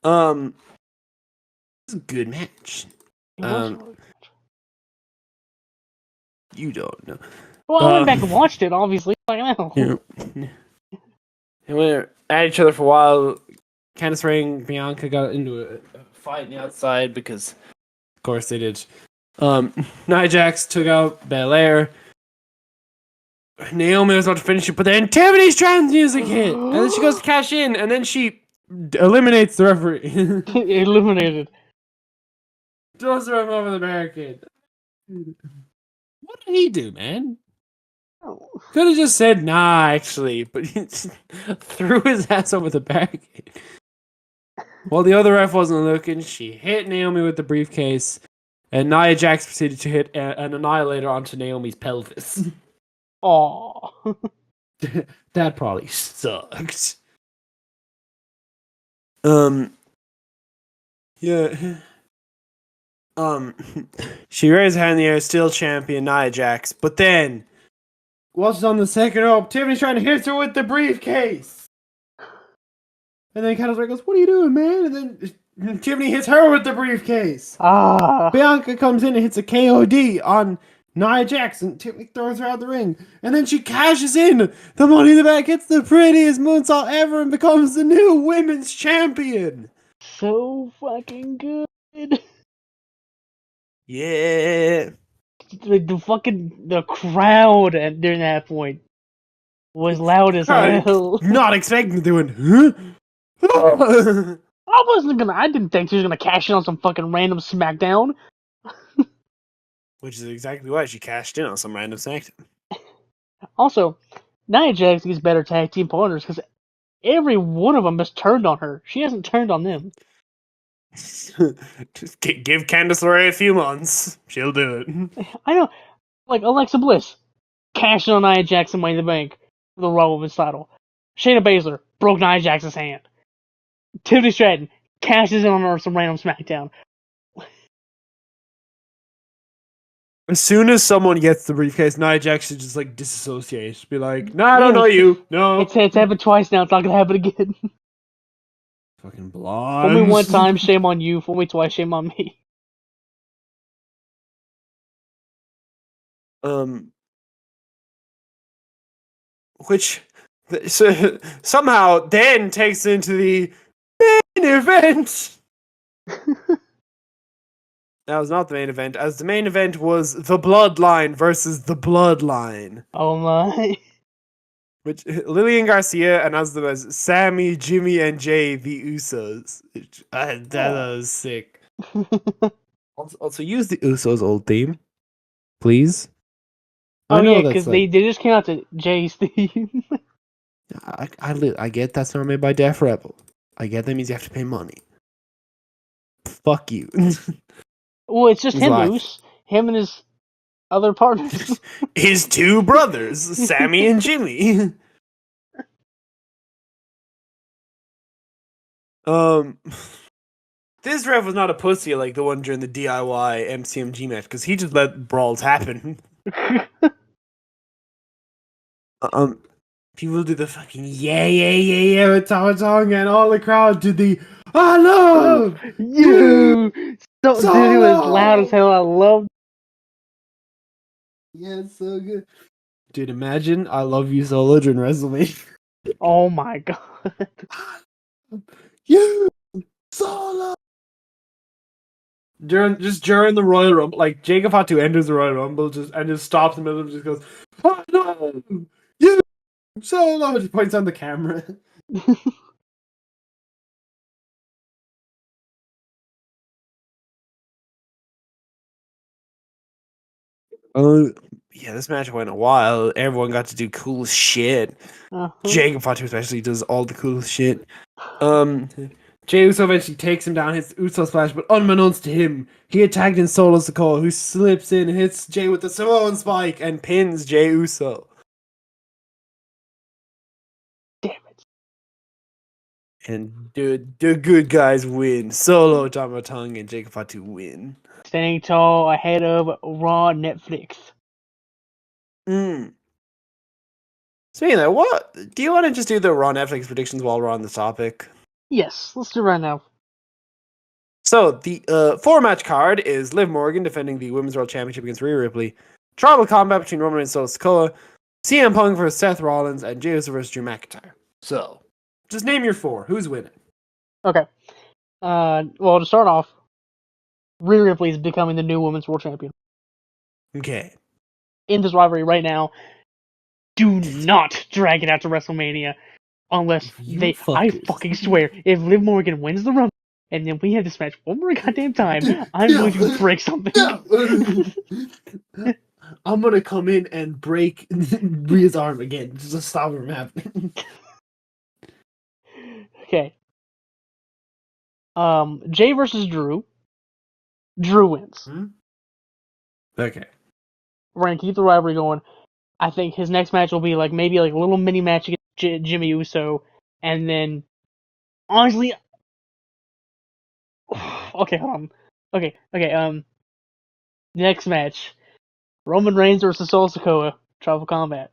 Speaker 2: It's a good match.
Speaker 1: It was really-
Speaker 2: You don't know.
Speaker 1: Well, I went back and watched it, obviously. Like, no.
Speaker 2: Yeah. And we were at each other for a while. Candice LeRae and Bianca got into a fight on the outside because, of course, they did. Nia Jax took out Belair. Naomi was about to finish it, but then Tiffany Stratton's music hit, and then she goes to cash in, and then she eliminates the referee.
Speaker 1: Eliminated.
Speaker 2: Throws her over the barricade. What did he do, man?
Speaker 1: Oh.
Speaker 2: Could have just said nah, actually, but he just threw his ass over the barricade. While the other ref wasn't looking, she hit Naomi with the briefcase, and Nia Jax proceeded to hit an annihilator onto Naomi's pelvis.
Speaker 1: Aw.
Speaker 2: That probably sucked. Yeah. She raised her hand in the air, still champion Nia Jax, but then, while she's on the second rope, Tiffany's trying to hit her with the briefcase. And then Candice goes, "What are you doing, man?" And then Tiffany hits her with the briefcase.
Speaker 1: Ah.
Speaker 2: Bianca comes in and hits a KOD on Nia Jax, and Tiffany throws her out the ring. And then she cashes in. The Money in the Bank hits the prettiest moonsault ever and becomes the new women's champion.
Speaker 1: So fucking good.
Speaker 2: Yeah.
Speaker 1: The crowd during that point was loud as hell.
Speaker 2: Not expecting to do it. Huh?
Speaker 1: I didn't think she was gonna cash in on some fucking random SmackDown.
Speaker 2: Which is exactly why she cashed in on some random SmackDown.
Speaker 1: Also, Nia Jax needs better tag team partners because every one of them has turned on her. She hasn't turned on them.
Speaker 2: Just give Candice LeRae a few months. She'll do it.
Speaker 1: I know, like Alexa Bliss, cashing on Nia Jax in Money in the Bank for the Raw Women's title. Shayna Baszler broke Nia Jax's hand. Tiffany Stratton cashes in on her some random SmackDown.
Speaker 2: As soon as someone gets the briefcase, Nia Jax should just like disassociate. Be like, "Nah, I don't know you. No."
Speaker 1: It's happened twice now. It's not gonna happen again.
Speaker 2: Fucking blonde.
Speaker 1: Fool me one time, shame on you. Fool me twice, shame on me.
Speaker 2: Which somehow then takes into the main event. That was not the main event, as the main event was the Bloodline versus the Bloodline.
Speaker 1: Oh my.
Speaker 2: Which Lillian Garcia announced them as Sammy, Jimmy, and Jay, the Usos. That was sick. Also, use the Usos' old theme, please.
Speaker 1: Oh yeah, because they just came out to Jay's theme.
Speaker 2: I get that's not made by Def Rebel. I get that means you have to pay money. Fuck you.
Speaker 1: Well, it's just him,
Speaker 2: Like-
Speaker 1: Moose. Him and his other partners.
Speaker 2: His two brothers, Sammy and Jimmy. This ref was not a pussy like the one during the DIY MCMG match because he just let brawls happen. People did the fucking yeah with Tama Tonga, and all the crowd did the I love
Speaker 1: You! So, dude, it was loud as hell. I loved.
Speaker 2: Yeah, it's so good. Dude, imagine I love you solo during WrestleMania.
Speaker 1: Oh my god.
Speaker 2: You Solo. During the Royal Rumble, like Jacob Fatu enters the Royal Rumble and just stops in the middle and just goes, "Oh, no, you Solo," just points on the camera. Oh, yeah, this match went a while. Everyone got to do cool shit.
Speaker 1: Uh-huh.
Speaker 2: Jacob Fatu especially does all the cool shit. Jey Uso eventually takes him down, hits the Uso splash, but unbeknownst to him, he attacked in Solo Sikoa, who slips in, hits Jey with the Samoan spike, and pins Jey Uso.
Speaker 1: Damn it.
Speaker 2: And the good guys win. Solo, Tama Tongue, and Jacob Fatu win.
Speaker 1: Standing tall ahead of Raw Netflix.
Speaker 2: Speaking of that, what do you want to just do the Raw Netflix predictions while we're on the topic?
Speaker 1: Yes, let's do it right now.
Speaker 2: So the 4-match card is Liv Morgan defending the Women's World Championship against Rhea Ripley, tribal combat between Roman Reigns and Solo Sikoa, CM Punk versus Seth Rollins, and Jey Uso versus Drew McIntyre. So, just name your 4. Who's winning?
Speaker 1: Okay. Well, to start off, Rhea Ripley is becoming the new Women's World Champion.
Speaker 2: Okay.
Speaker 1: In this rivalry right now, do not drag it out to WrestleMania unless I fucking swear, if Liv Morgan wins the Rumble and then we have this match one more goddamn time, I'm going to break something.
Speaker 2: I'm gonna come in and break Rhea's arm again just to stop it from happening.
Speaker 1: Okay. Jay versus Drew. Drew wins.
Speaker 2: Okay.
Speaker 1: We're gonna keep the rivalry going. I think his next match will be maybe a little mini match against Jimmy Uso, and then honestly, okay, hold on. Okay. Next match, Roman Reigns versus Solo Sikoa, Tribal Combat.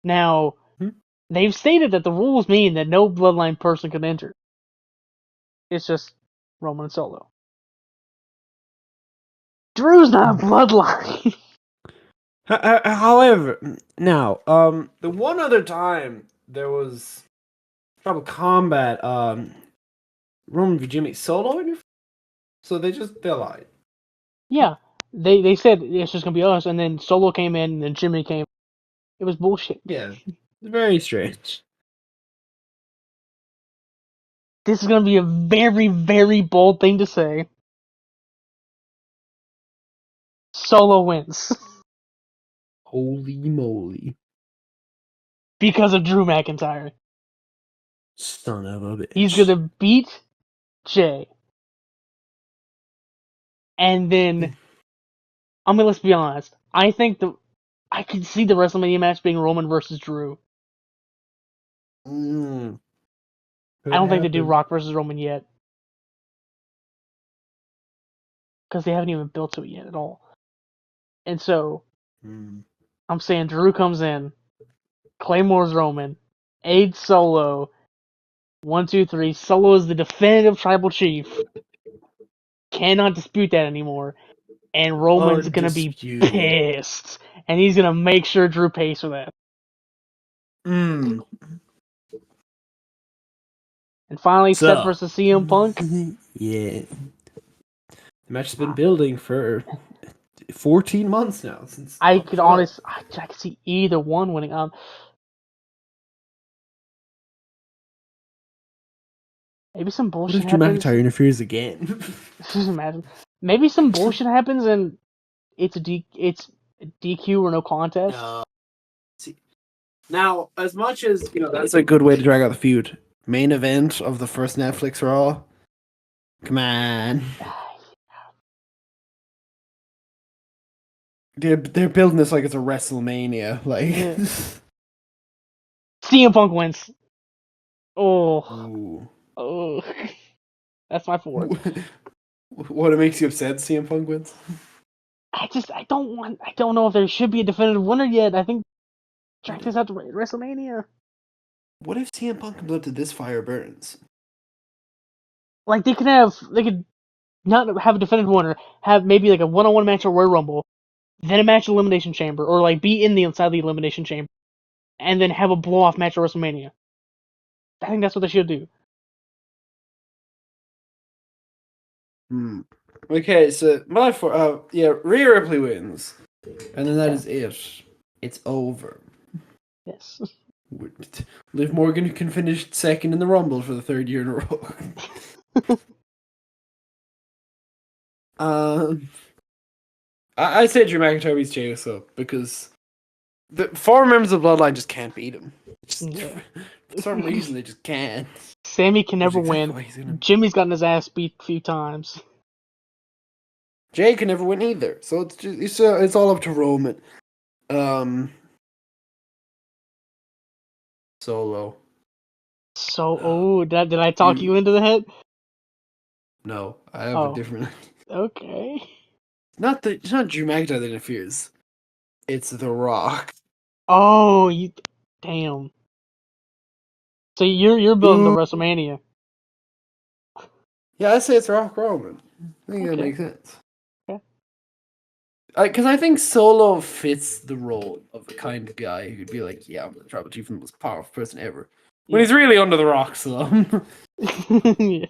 Speaker 1: Now, they've stated that the rules mean that no Bloodline person can enter. It's just Roman and Solo. Drew's not a Bloodline.
Speaker 2: However, now, the one other time there was Tribal Combat, Roman v. Jimmy Solo in your, so they lied.
Speaker 1: Yeah, they said it's just gonna be us, and then Solo came in, and then Jimmy came. It was bullshit.
Speaker 2: Yeah, very strange.
Speaker 1: This is gonna be a very, very bold thing to say. Solo wins.
Speaker 2: Holy moly.
Speaker 1: Because of Drew McIntyre.
Speaker 2: Son of a bitch.
Speaker 1: He's gonna beat Jay. And then, let's be honest. I think I can see the WrestleMania match being Roman versus Drew. I don't think they do Rock versus Roman yet. Because they haven't even built to it yet at all. And so, I'm saying Drew comes in, Claymore's Roman, aids Solo, 1, 2, 3. Solo is the definitive tribal chief. Cannot dispute that anymore. And Roman's gonna be pissed. And he's gonna make sure Drew pays for that. And finally, Seth versus CM Punk.
Speaker 2: Yeah. The match has been building for 14 months now. Since
Speaker 1: I could see either one winning. Maybe some bullshit happens.
Speaker 2: What if Drew McIntyre interferes again?
Speaker 1: Imagine. Maybe some bullshit happens and it's DQ or no contest.
Speaker 2: See, now, as much as that's a good way to drag out the feud. Main event of the first Netflix Raw. Come on. They're building this like it's a WrestleMania.
Speaker 1: CM Punk wins. Oh. That's my 4th.
Speaker 2: What makes you upset CM Punk wins?
Speaker 1: I don't know if there should be a definitive winner yet. I think track this out to WrestleMania.
Speaker 2: What if CM Punk comes up to This Fire Burns?
Speaker 1: They could not have a definitive winner, have maybe a one-on-one match at Royal Rumble, then a match at Elimination Chamber, or be in the inside the Elimination Chamber. and then have a blow-off match at WrestleMania. I think that's what they should do.
Speaker 2: Okay, so Rhea Ripley wins, and then that is it. It's over.
Speaker 1: Yes.
Speaker 2: Liv Morgan can finish second in the Rumble for the third year in a row. I say Drew McIntyre beats Jey Uso because the 4 members of the Bloodline just can't beat him.
Speaker 1: Yeah.
Speaker 2: For some reason, they just can't.
Speaker 1: Sammy can never
Speaker 2: That's exactly why
Speaker 1: win.
Speaker 2: he's in it.
Speaker 1: Jimmy's gotten his ass beat a few times.
Speaker 2: Jay can never win either, so it's all up to Roman. Solo.
Speaker 1: So, did I talk you into the head?
Speaker 2: No, I have a different.
Speaker 1: Okay.
Speaker 2: It's not Drew McIntyre that interferes. It's The Rock.
Speaker 1: Oh, damn. So you're building the WrestleMania.
Speaker 2: Yeah, I say it's Rock Roman. I think that makes sense.
Speaker 1: Okay.
Speaker 2: Because I think Solo fits the role of the kind of guy who'd be like, yeah, I'm the tribal chief and the most powerful person ever. When he's really under the rocks, though.
Speaker 1: Yeah.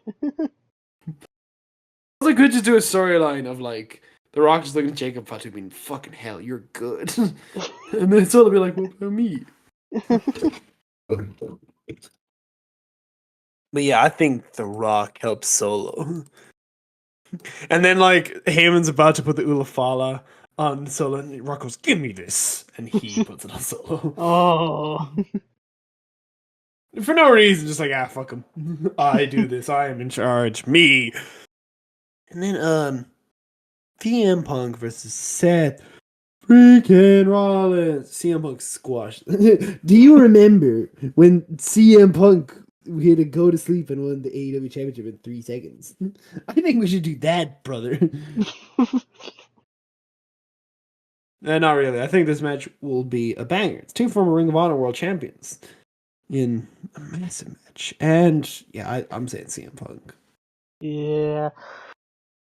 Speaker 2: Also, could just do a storyline of like the Rock just looking at Jacob Fatu being fucking hell, you're good, and then Solo be like, what about me? But yeah, I think The Rock helps Solo. And then like Heyman's about to put the Ulafala on Solo, and Rock goes, "Give me this," and he puts it on Solo.
Speaker 1: Oh.
Speaker 2: For no reason, just like fuck him. I do this. I am in charge. Me. And then CM Punk versus Seth freaking Rollins. CM Punk squashed. Do you remember when CM Punk had to go to sleep and won the AEW Championship in 3 seconds? I think we should do that, brother. Not really. I think this match will be a banger. It's 2 former Ring of Honor World Champions in a massive match. And yeah, I'm saying CM Punk.
Speaker 1: Yeah.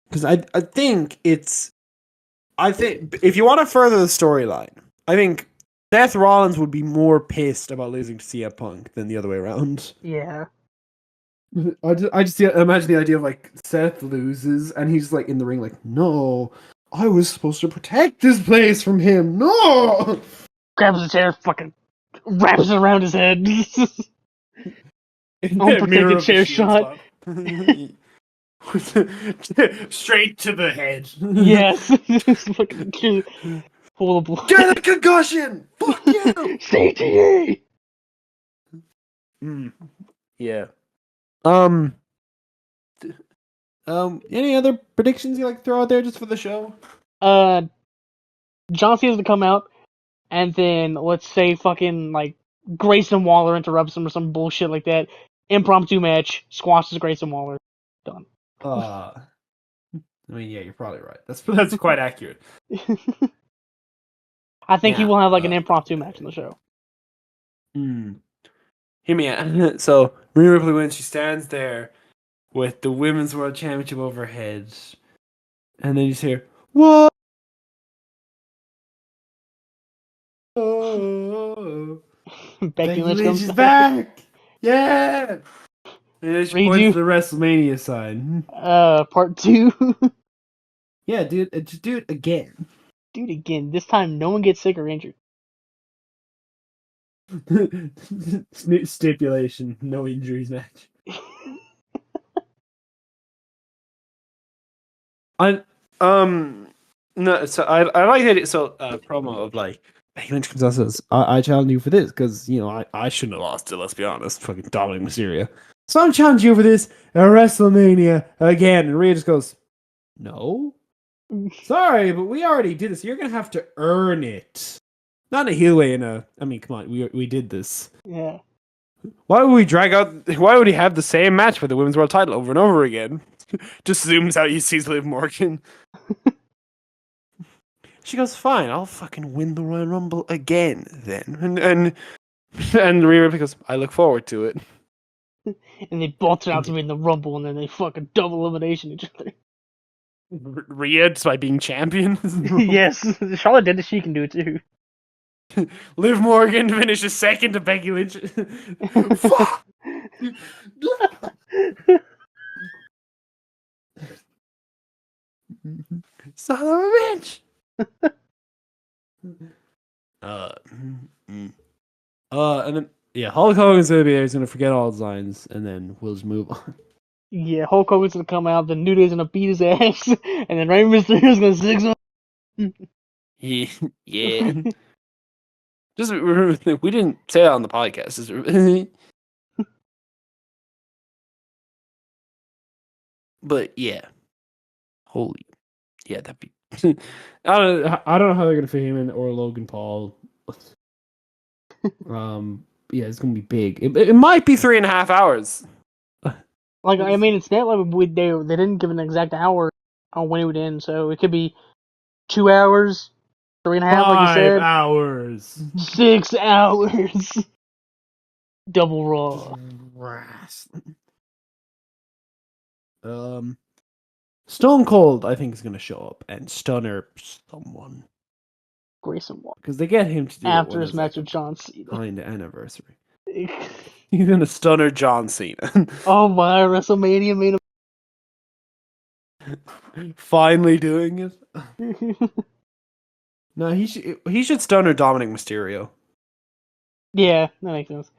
Speaker 2: Because I think if you want to further the storyline, I think Seth Rollins would be more pissed about losing to CM Punk than the other way around.
Speaker 1: Yeah.
Speaker 2: I just imagine the idea of like Seth loses and he's like in the ring like, no, I was supposed to protect this place from him. No.
Speaker 1: Grabs his hair, fucking wraps it around his head. Unprotected chair shot.
Speaker 2: Straight to the head.
Speaker 1: Yes. Fucking full of blood.
Speaker 2: Get a concussion! Fuck you!
Speaker 1: CTE!
Speaker 2: Yeah. Any other predictions you like to throw out there just for the show?
Speaker 1: John Cena's to come out, and then let's say fucking like Grayson Waller interrupts him or some bullshit like that. Impromptu match, squashes Grayson Waller. Done.
Speaker 2: I mean, yeah, you're probably right. That's quite accurate.
Speaker 1: I think he will have like an impromptu match in the show.
Speaker 2: Hear me out. So Rhea Ripley wins. She stands there with the Women's World Championship over her head, and then you just hear, "What?" Oh,
Speaker 1: Becky Lynch comes
Speaker 2: back. Yeah. And then she points to the WrestleMania sign.
Speaker 1: Part 2.
Speaker 2: Yeah, dude. Just do it again.
Speaker 1: Do it again. This time, no one gets sick or injured.
Speaker 2: Stipulation: no injuries match. No. So I like that. Promo of like Becky Lynch comes out and says, "I challenge you for this because I shouldn't have lost it. Let's be honest, fucking Dominic Mysterio. So I'm challenging you for this at WrestleMania again." And Rhea just goes, "No, sorry, but we already did this. You're gonna have to earn it." Not in a heel way. I mean, come on, we did this.
Speaker 1: Yeah.
Speaker 2: Why would we drag out? Why would he have the same match for the Women's World Title over and over again? Just zooms out. You see Liv Morgan. She goes, "Fine, I'll fucking win the Royal Rumble again then." And Rhea Ripley goes, "I look forward to it."
Speaker 1: And they both turn out to be in the Rumble, and then they fucking double elimination each other.
Speaker 2: Rhea, just by being champion.
Speaker 1: Yes, Charlotte did it. She can do it too.
Speaker 2: Liv Morgan finishes second to Becky Lynch. Fuck! Son of a bitch! And then Hulk Hogan's gonna be there. He's gonna forget all his lines, and then we'll just move on.
Speaker 1: Yeah, Hulk Hogan's gonna come out, then New Day's gonna beat his ass, and then Rey Mysterio's gonna 6 him.
Speaker 2: Yeah. Just remember, we didn't say that on the podcast. But yeah, that'd be. I don't know how they're gonna fit him in or Logan Paul. Yeah, it's gonna be big. It might be 3.5 hours.
Speaker 1: Like, I mean, it's not like they didn't give an exact hour on when it would end, so it could be 2 hours, 3.5, like you said.
Speaker 2: 5 hours.
Speaker 1: 6 hours. Double Raw.
Speaker 2: Stone Cold, I think, is gonna show up and stunner someone
Speaker 1: Grayson Waller.
Speaker 2: because they get him to do
Speaker 1: After his match with John Cena.
Speaker 2: Kind of anniversary. He's gonna stunner John Cena.
Speaker 1: Oh my, WrestleMania made
Speaker 2: Finally doing it.
Speaker 1: him.
Speaker 2: No, he should stunner Dominic Mysterio.
Speaker 1: Yeah, that makes sense.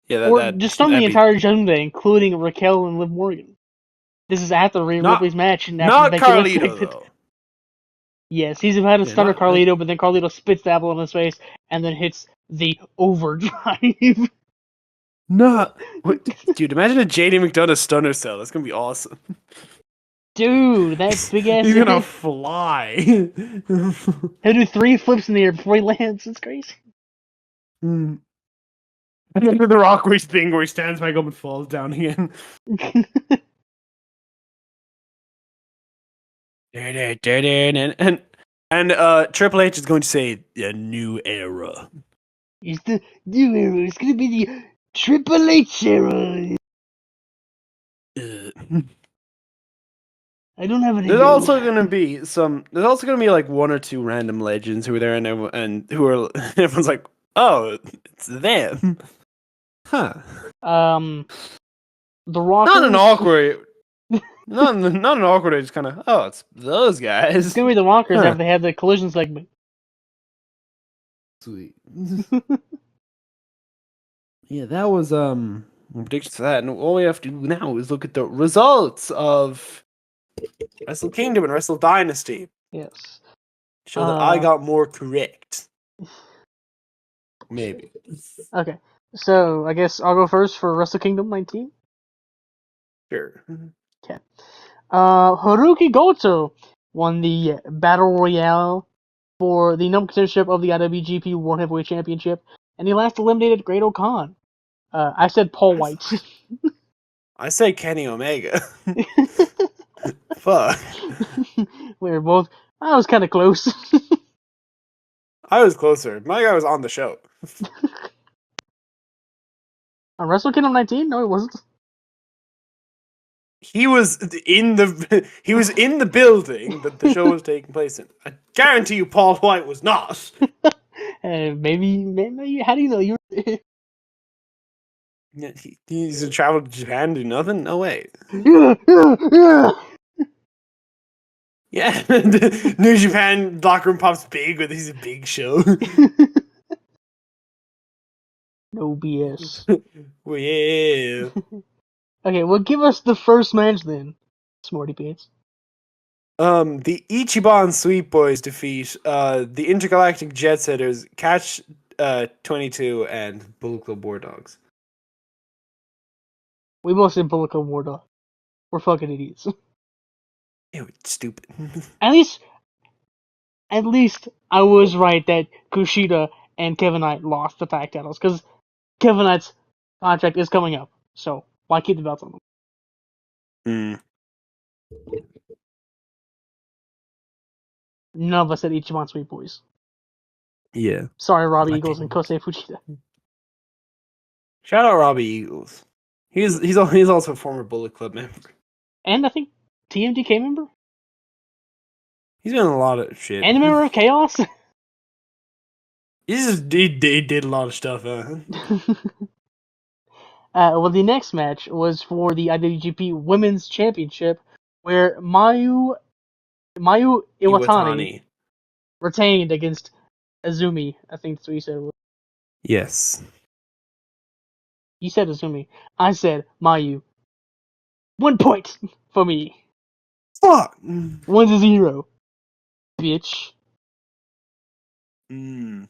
Speaker 2: Yeah,
Speaker 1: Or just stun the entire Judgment Day, including Raquel and Liv Morgan. This is after Ripley's match and after
Speaker 2: not
Speaker 1: Becky
Speaker 2: Carlito though.
Speaker 1: Yes, he's about to stunner
Speaker 2: not-
Speaker 1: Carlito, but then Carlito spits the apple in his face and then hits the overdrive.
Speaker 2: No, dude, imagine a JD McDonough stunner cell. That's gonna be awesome.
Speaker 1: Dude, that big ass.
Speaker 2: He's gonna fly.
Speaker 1: He'll do 3 flips in the air before he lands. It's crazy.
Speaker 2: And then the Rockways thing where he stands back up and falls down again. And Triple H is going to say a new era.
Speaker 1: It's the new era. It's gonna be the Triple H era. I don't have any.
Speaker 2: There's also gonna be like 1 or 2 random legends who are there and everyone's like, oh, it's them. Huh.
Speaker 1: The Rock.
Speaker 2: Not an awkward. not an awkward. It's kind of it's those guys.
Speaker 1: It's gonna be the Rockers after they had the collision segment.
Speaker 2: Sweet. Yeah, that was predictions for that, and all we have to do now is look at the results of Wrestle Kingdom and Wrestle Dynasty.
Speaker 1: Yes.
Speaker 2: Show that I got more correct. Maybe.
Speaker 1: Okay, so I guess I'll go first for Wrestle Kingdom 19.
Speaker 2: Sure.
Speaker 1: Okay. Haruki Goto won the Battle Royale for the number contendership of the IWGP World Heavyweight Championship, and he last eliminated Great O'Khan. I said Paul White.
Speaker 2: I say Kenny Omega. Fuck.
Speaker 1: We were both. I was kind of close.
Speaker 2: I was closer. My guy was on the show.
Speaker 1: On Wrestle Kingdom 19? No, he wasn't.
Speaker 2: He was in the building that the show was taking place in. I guarantee you, Paul White was not.
Speaker 1: Maybe. How do you know you?
Speaker 2: He's traveled to Japan to do nothing. No way.
Speaker 1: Yeah.
Speaker 2: Yeah, New Japan locker room pops big with he's a big show.
Speaker 1: No BS.
Speaker 2: Well, yeah.
Speaker 1: Okay, well, give us the first match then, Smarty Pants.
Speaker 2: The Ichiban Sweet Boys defeat the Intergalactic Jet Setters, Catch 22, and Bullet Club War Dogs.
Speaker 1: We both said Bullet Club War Dog. We're fucking idiots.
Speaker 2: Ew, stupid.
Speaker 1: At least I was right that Kushida and Kevin Knight lost the tag titles, because Kevin Knight's contract is coming up, so why keep the belts on them? None of us said Ichiban Sweet Boys.
Speaker 2: Yeah.
Speaker 1: Sorry, Robbie Eagles and Kosei Fujita.
Speaker 2: Shout out Robbie Eagles. He's also a former Bullet Club member.
Speaker 1: And I think TMDK member?
Speaker 2: He's been in a lot of shit.
Speaker 1: And a member of Chaos?
Speaker 2: He did a lot of stuff.
Speaker 1: Well, the next match was for the IWGP Women's Championship, where Mayu Iwatani retained against Azumi. I think that's what you said.
Speaker 2: Yes.
Speaker 1: You said Azumi. I said Mayu. 1 point for me.
Speaker 2: Fuck.
Speaker 1: 1-0. Bitch.
Speaker 2: In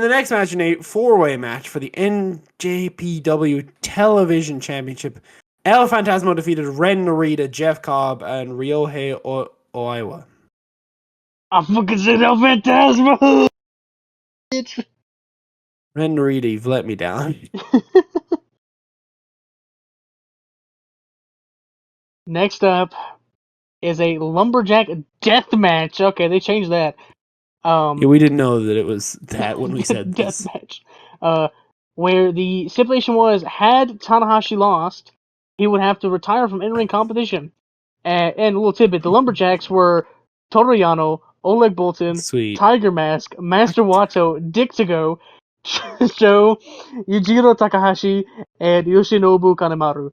Speaker 2: the next match, in a four-way match for the NJPW Television Championship, El Phantasmo defeated Ren Narita, Jeff Cobb, and Ryohei Oiwa.
Speaker 1: I fucking said El Phantasmo! Bitch.
Speaker 2: Ren Narita, you've let me down.
Speaker 1: Next up is a lumberjack death match. Okay, they changed that.
Speaker 2: Yeah, we didn't know that it was that when we said
Speaker 1: death
Speaker 2: this.
Speaker 1: match. Where the stipulation was, had Tanahashi lost, he would have to retire from in-ring competition. And a little tidbit, the lumberjacks were Toru Yano, Oleg Boltin,
Speaker 2: Sweet.
Speaker 1: Tiger Mask, Master Wato, Dick to Go, Sho, Yujiro Takahashi, and Yoshinobu Kanemaru.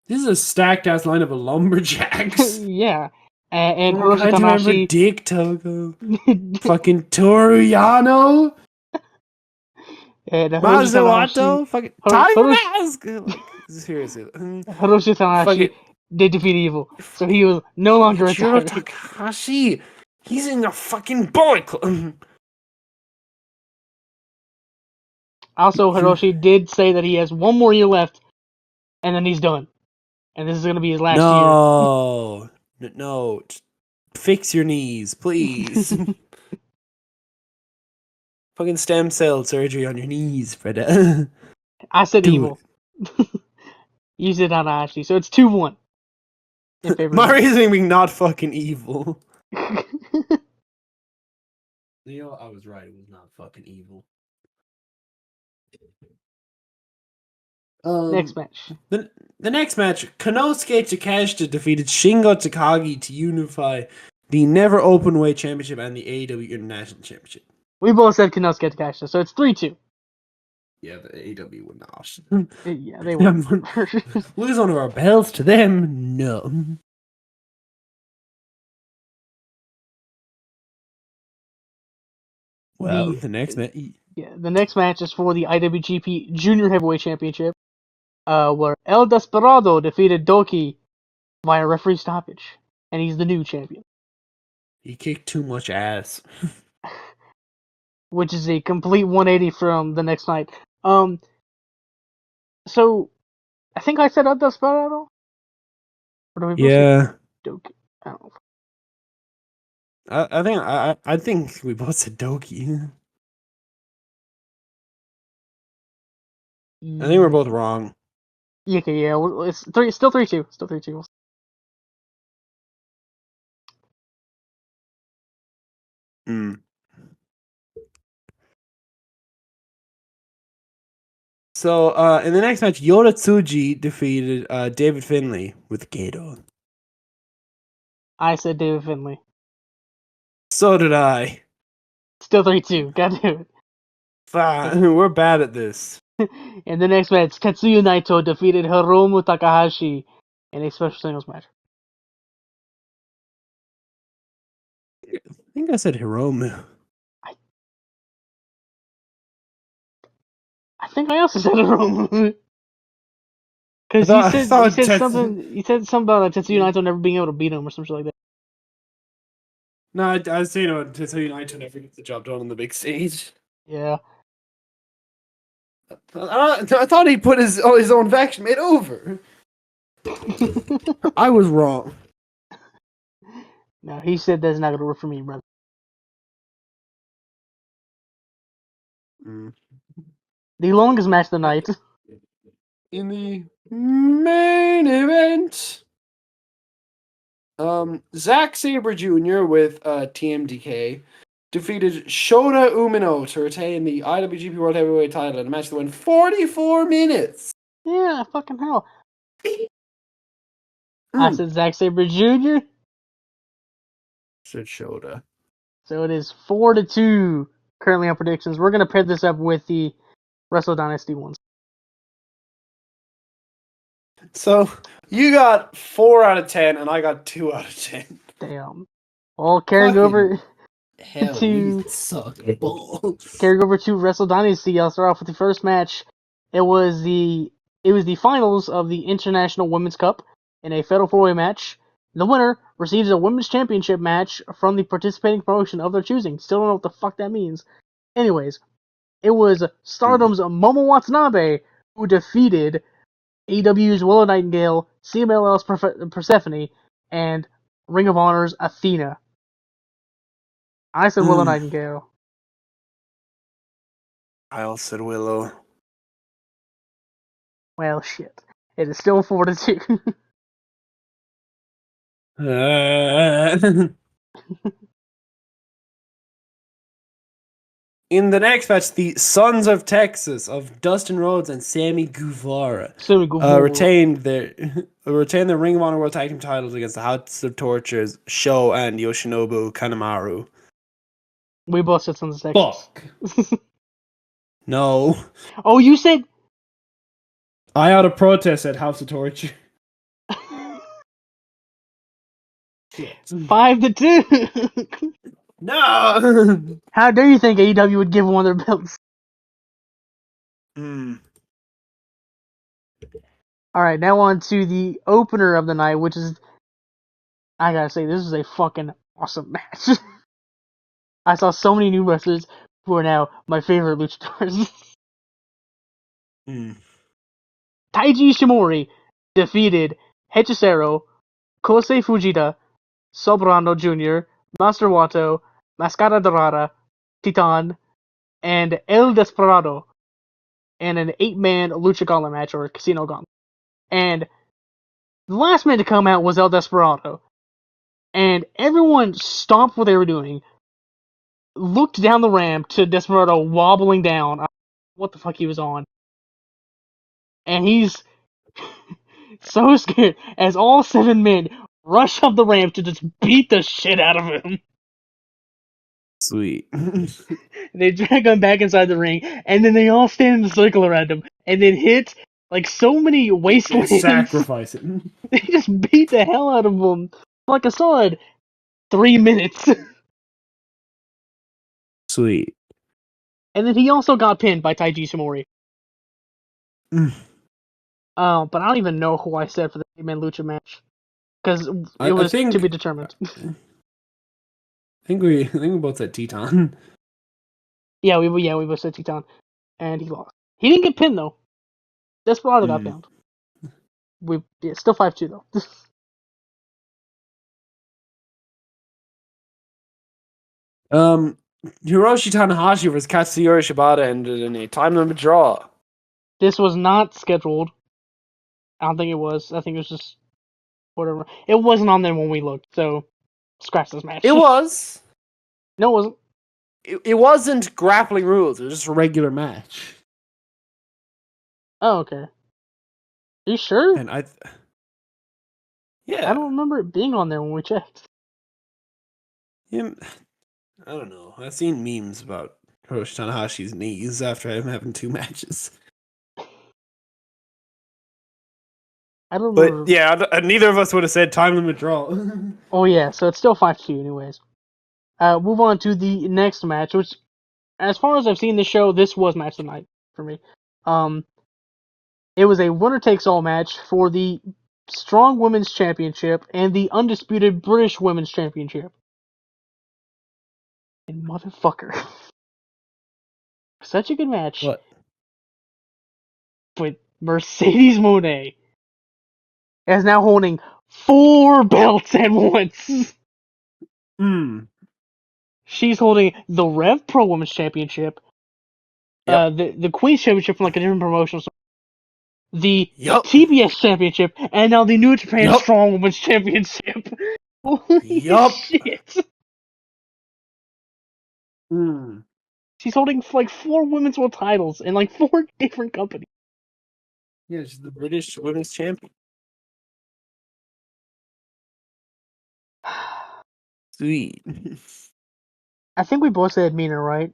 Speaker 2: This is a stacked ass line of lumberjacks.
Speaker 1: Yeah. And
Speaker 2: Oh,
Speaker 1: Hiroshi
Speaker 2: I do remember
Speaker 1: Tanahashi.
Speaker 2: Dick Togo. Fucking Toru Yano.
Speaker 1: And Hiroshi Tanahashi.
Speaker 2: Masawato. Fucking Tiger Mask. Like, seriously.
Speaker 1: Hiroshi Tanahashi
Speaker 2: Fucking
Speaker 1: did defeat Evil, so he was no longer
Speaker 2: Yujiro
Speaker 1: retired.
Speaker 2: Takahashi. He's in the fucking Bullet Club.
Speaker 1: Also, Hiroshi did say that he has one more year left, and then he's done. And this is going to be his last year.
Speaker 2: No. Just fix your knees, please. Fucking stem cell surgery on your knees, Freda.
Speaker 1: I said
Speaker 2: Do
Speaker 1: Evil. You said Tanahashi, so it's 2-1 in favor.
Speaker 2: My reasoning being not fucking evil. Leo, I was right. It was not fucking evil.
Speaker 1: Next match.
Speaker 2: The next match, Konosuke Takeshita defeated Shingo Takagi to unify the Never Openweight Championship and the AEW International Championship.
Speaker 1: We both said Konosuke Takeshita, so it's 3-2.
Speaker 2: Yeah, the AEW would not.
Speaker 1: Yeah, they would.
Speaker 2: Lose one of our belts to them? No. Well, the next match.
Speaker 1: Yeah, the next match is for the IWGP Junior Heavyweight Championship, where El Desperado defeated Doki via referee stoppage, and he's the new champion.
Speaker 2: He kicked too much ass.
Speaker 1: Which is a complete 180 from the next night. So, I think I said El Desperado? Or do we both say Doki? I don't know.
Speaker 2: I think we both said Doki. I think we're both wrong.
Speaker 1: Okay, yeah, it's still 3-2. Still 3-2.
Speaker 2: So, in the next match, Yota Tsuji defeated David Finlay with Gato.
Speaker 1: I said David Finlay.
Speaker 2: So did I.
Speaker 1: Still 3-2. Gotta do it.
Speaker 2: Fine, we're bad at this.
Speaker 1: In the next match, Tetsuya Naito defeated Hiromu Takahashi in a special singles match.
Speaker 2: I think I said Hiromu.
Speaker 1: I think I also said Hiromu. Because you said something about Tetsuya Naito never being able to beat him or something like that.
Speaker 2: No, I was saying Tetsuya Naito never gets the job done on the big stage.
Speaker 1: Yeah.
Speaker 2: I thought he put his own faction mate over. I was wrong.
Speaker 1: No, he said that's not going to work for me, brother. The longest match of the night.
Speaker 2: In the main event, Zack Sabre Jr. with TMDK defeated Shota Umino to retain the IWGP World Heavyweight title in a match that went 44 minutes.
Speaker 1: Yeah, fucking hell. I said Zack Sabre Jr.
Speaker 2: Said Shota.
Speaker 1: So it is 4-2 currently on predictions. We're gonna pair this up with the Wrestle Dynasty ones.
Speaker 2: So you got 4 out of 10, and I got 2 out of 10.
Speaker 1: Damn. Well, carrying
Speaker 2: Fucking
Speaker 1: over
Speaker 2: hell,
Speaker 1: to
Speaker 2: we suck balls.
Speaker 1: carrying over to Wrestle Dynasty, I'll start off with the first match. It was the finals of the International Women's Cup in a Fatal 4-Way match. The winner receives a Women's Championship match from the participating promotion of their choosing. Still don't know what the fuck that means. Anyways, it was Stardom's Momo Watanabe who defeated AEW's Willow Nightingale, CMLL's Persephone, and Ring of Honor's Athena. I said Willow Nightingale.
Speaker 2: I also said Willow.
Speaker 1: Well, shit. It is still 4-2.
Speaker 2: In the next match, the Sons of Texas of Dustin Rhodes and Sammy Guevara retained their Ring of Honor World Tag Team titles against the House of Tortures, Sho and Yoshinobu Kanemaru.
Speaker 1: We both said Sons of Texas.
Speaker 2: Fuck. No.
Speaker 1: Oh, you said...
Speaker 2: I ought to protest at House of Torture.
Speaker 1: 5-2.
Speaker 2: No.
Speaker 1: How dare you think AEW would give one of their belts? Alright, now on to the opener of the night, which is... I gotta say, this is a fucking awesome match. I saw so many new wrestlers who are now my favorite luchadors. Taiji Ishimori defeated Hechicero, Kosei Fujita, Sobrano Jr., Master Wato, Mascara Dorada, Titan, and El Desperado in an 8-man Lucha Gauntlet match, or Casino Gauntlet. And the last man to come out was El Desperado. And everyone stopped what they were doing, looked down the ramp to Desperado wobbling down. I don't know what the fuck he was on. And he's so scared as all 7 men rush up the ramp to just beat the shit out of him.
Speaker 2: Sweet.
Speaker 1: They drag him back inside the ring, and then they all stand in a circle around him, and then hit like so many wastelands.
Speaker 2: Sacrifice it.
Speaker 1: They just beat the hell out of him for like a solid 3 minutes.
Speaker 2: Sweet.
Speaker 1: And then he also got pinned by Taiji Ishimori. But I don't even know who I said for the 8-man Lucha match. Because it was to be determined.
Speaker 2: I think we both said Teton.
Speaker 1: Yeah, we both said Titan. And he lost. He didn't get pinned, though. Desperado got pinned. Still 5-2, though.
Speaker 2: Hiroshi Tanahashi versus Katsuyori Shibata ended in a time limit draw.
Speaker 1: This was not scheduled. I don't think it was. I think it was just whatever. It wasn't on there when we looked, so scratch this match.
Speaker 2: It was.
Speaker 1: No, it wasn't.
Speaker 2: It wasn't grappling rules. It was just a regular match.
Speaker 1: Oh, okay. Are you sure?
Speaker 2: And yeah.
Speaker 1: I don't remember it being on there when we checked.
Speaker 2: I don't know. I've seen memes about Hiroshi Tanahashi's knees after him having 2 matches.
Speaker 1: I don't remember.
Speaker 2: But yeah, neither of us would have said time limit draw.
Speaker 1: Oh yeah, so it's still 5-2 anyways. Move on to the next match, which, as far as I've seen this show, this was match of the night for me. It was a winner-takes-all match for the Strong Women's Championship and the Undisputed British Women's Championship. And motherfucker. Such a good match.
Speaker 2: What?
Speaker 1: But Mercedes Moné is now holding 4 belts at once. She's holding the Rev Pro Women's Championship, the Queen's Championship from like a different promotion, the TBS Championship, and now the New Japan Strong Women's Championship. Holy shit! She's holding like 4 women's world titles in like 4 different companies.
Speaker 2: Yeah, she's the British Women's Champion. Sweet.
Speaker 1: I think we both said Mina, right?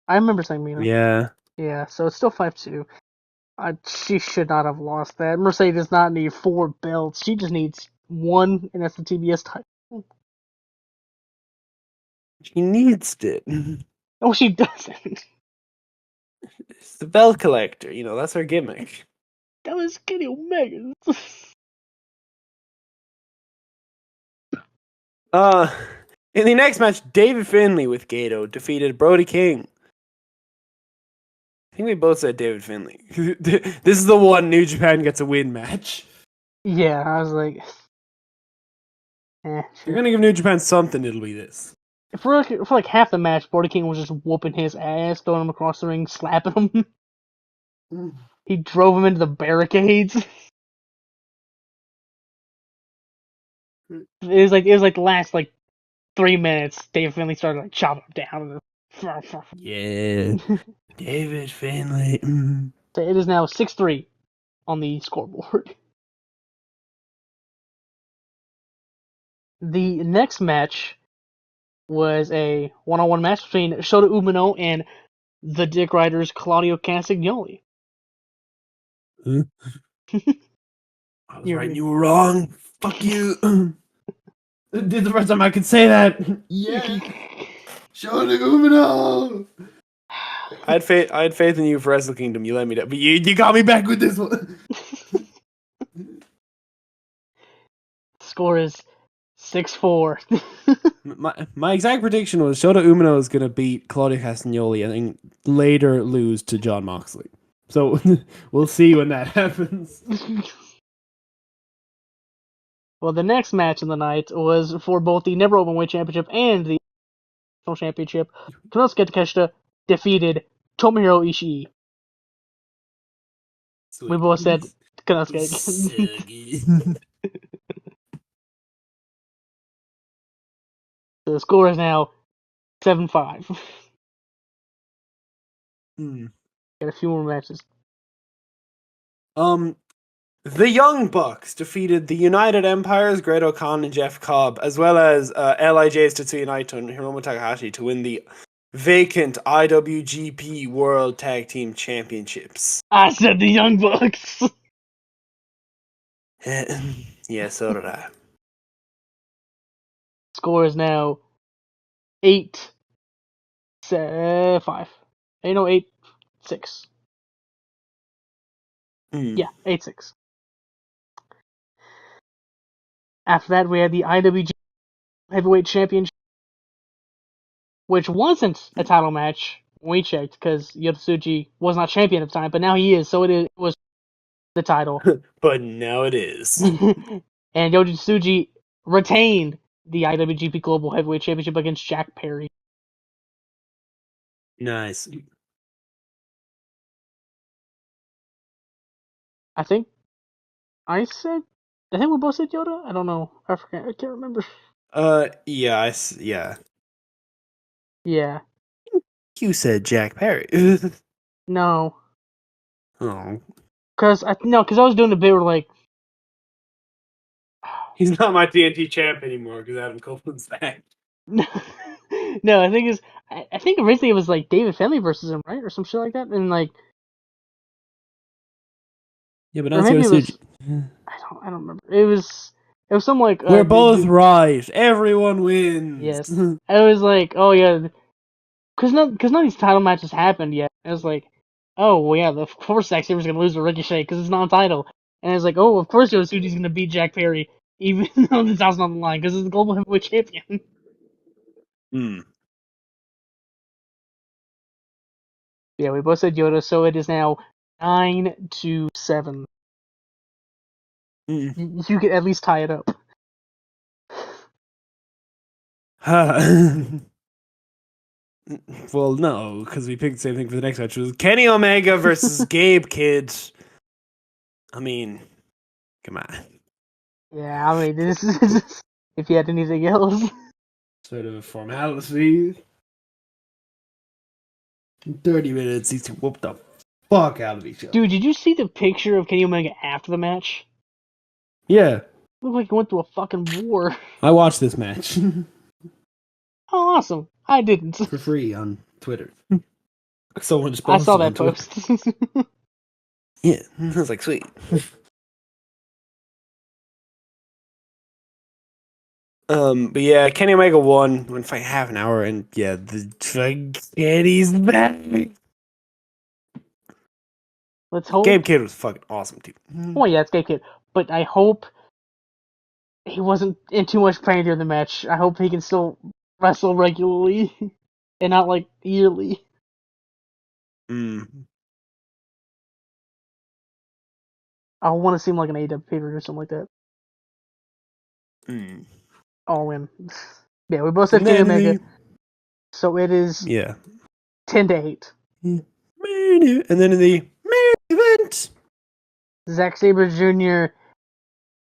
Speaker 1: I remember saying Mina.
Speaker 2: Yeah.
Speaker 1: Yeah, so it's still 5-2. She should not have lost that. Mercedes does not need 4 belts. She just needs 1, and that's the TBS title.
Speaker 2: She needs it.
Speaker 1: No, she doesn't.
Speaker 2: It's the bell collector, that's her gimmick.
Speaker 1: That was Kenny Omega.
Speaker 2: In the next match, David Finlay with Gato defeated Brody King. I think we both said David Finlay. This is the one New Japan gets a win match.
Speaker 1: Yeah, I was like,
Speaker 2: If you're gonna give New Japan something, it'll be this.
Speaker 1: For like half the match, Brody King was just whooping his ass, throwing him across the ring, slapping him. He drove him into the barricades. It was like the last 3 minutes. David Finlay started chopping him down.
Speaker 2: Yeah, David Finlay.
Speaker 1: So it is now 6-3 on the scoreboard. The next match was a one-on-one match between Shota Umino and the Dick Riders Claudio Castagnoli.
Speaker 2: I was right, you were wrong. Fuck you. This is the first time I could say that. Yeah. Shota Umino. I had faith in you for Wrestle Kingdom. You let me down, but you got me back with this one.
Speaker 1: Score is 6-4.
Speaker 2: my exact prediction was Shota Umino is gonna beat Claudio Castagnoli and then later lose to Jon Moxley. So we'll see when that happens.
Speaker 1: Well, the next match of the night was for both the Never Openweight Championship and the National Championship. Konosuke Takeshita defeated Tomohiro Ishii. Sweet. We both said Konosuke. So the score is now 7-5. Got a few more matches.
Speaker 2: The Young Bucks defeated the United Empire's Great-O-Khan and Jeff Cobb, as well as LIJ's Tetsuya Naito and Hiromu Takahashi to win the vacant IWGP World Tag Team Championships.
Speaker 1: I said the Young Bucks.
Speaker 2: Yeah, so did I.
Speaker 1: Score is now 8-5. 8-6. Yeah, 8-6. After that, we had the IWGP Heavyweight Championship, which wasn't a title match when we checked, because Yota Tsuji was not champion at the time, but now he is, so it was the title.
Speaker 2: But now it is.
Speaker 1: And Yota Tsuji retained the IWGP Global Heavyweight Championship against Jack Perry.
Speaker 2: Nice.
Speaker 1: I think we both said Yota? I don't know. I forget. I can't remember.
Speaker 2: Yeah.
Speaker 1: Yeah.
Speaker 2: You said Jack Perry.
Speaker 1: No.
Speaker 2: Oh.
Speaker 1: Because I was doing a bit where
Speaker 2: he's not my TNT champ anymore because Adam Copeland's back.
Speaker 1: No, I think originally it was David Finlay versus him, right, or some shit like that, and
Speaker 2: yeah, but now it's
Speaker 1: I don't remember. It was some
Speaker 2: we're both right. Everyone wins.
Speaker 1: Yes, it was oh yeah, because none of these title matches happened yet. It was oh well, yeah, of course Zack Saber's gonna lose to Ricochet because it's non-title, and it's oh of course Yosuji's gonna beat Jack Perry even though the title's not on the line because it's the Global Heavyweight Champion. Yeah, we both said Yota, so it is now 9-7. You could at least tie it up.
Speaker 2: Well, no, because we picked the same thing for the next match. It was Kenny Omega versus Gabe Kidd. I mean, come on.
Speaker 1: Yeah, I mean, this is if you had anything else.
Speaker 2: Sort of a formality. In 30 minutes, he's whooped the fuck out of each other.
Speaker 1: Dude, did you see the picture of Kenny Omega after the match?
Speaker 2: Yeah.
Speaker 1: Looked like he went through a fucking war.
Speaker 2: I watched this match.
Speaker 1: Oh, awesome. I didn't.
Speaker 2: for free on Twitter. Someone just
Speaker 1: I
Speaker 2: posted
Speaker 1: saw
Speaker 2: on
Speaker 1: that
Speaker 2: Twitter.
Speaker 1: post.
Speaker 2: Yeah, I was like, sweet. But yeah, Kenny Omega won. Went for like half an hour, and yeah, the Kenny's back.
Speaker 1: Let's hope.
Speaker 2: Gabe Kidd was fucking awesome too.
Speaker 1: Oh yeah, it's Gabe Kidd. But I hope he wasn't in too much pain during the match. I hope he can still wrestle regularly and not like yearly.
Speaker 2: Mm.
Speaker 1: I want to see him like an AEW favorite or something like that.
Speaker 2: Mm.
Speaker 1: All in. Yeah, we both said
Speaker 2: And
Speaker 1: Kenny
Speaker 2: then
Speaker 1: Omega, so it is
Speaker 2: yeah.
Speaker 1: 10-8.
Speaker 2: And then in the main event,
Speaker 1: Zack Sabre Jr.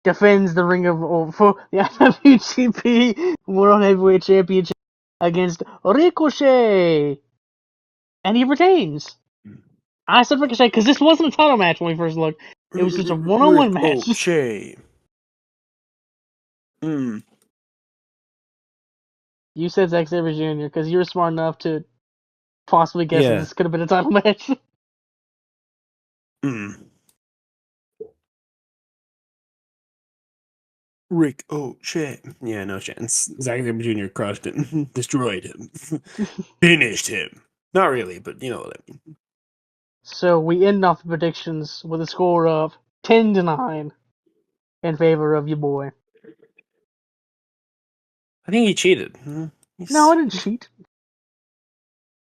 Speaker 1: defends the Ring of for the IWGP World Heavyweight Championship against Ricochet, and he retains. I said Ricochet because this wasn't a title match when we first looked. It was just a one-on-one match.
Speaker 2: Ricochet. Mm.
Speaker 1: You said Zack Sabre Jr. because you were smart enough to possibly guess that
Speaker 2: Yeah.
Speaker 1: this could have been a title match.
Speaker 2: Mm. Ricochet. Yeah, no chance. Zack Sabre Jr. crushed him, destroyed him, finished him. Not really, but you know what I mean.
Speaker 1: So we end off the predictions with a score of 10-9 in favor of your boy.
Speaker 2: I think he cheated.
Speaker 1: No, I didn't cheat.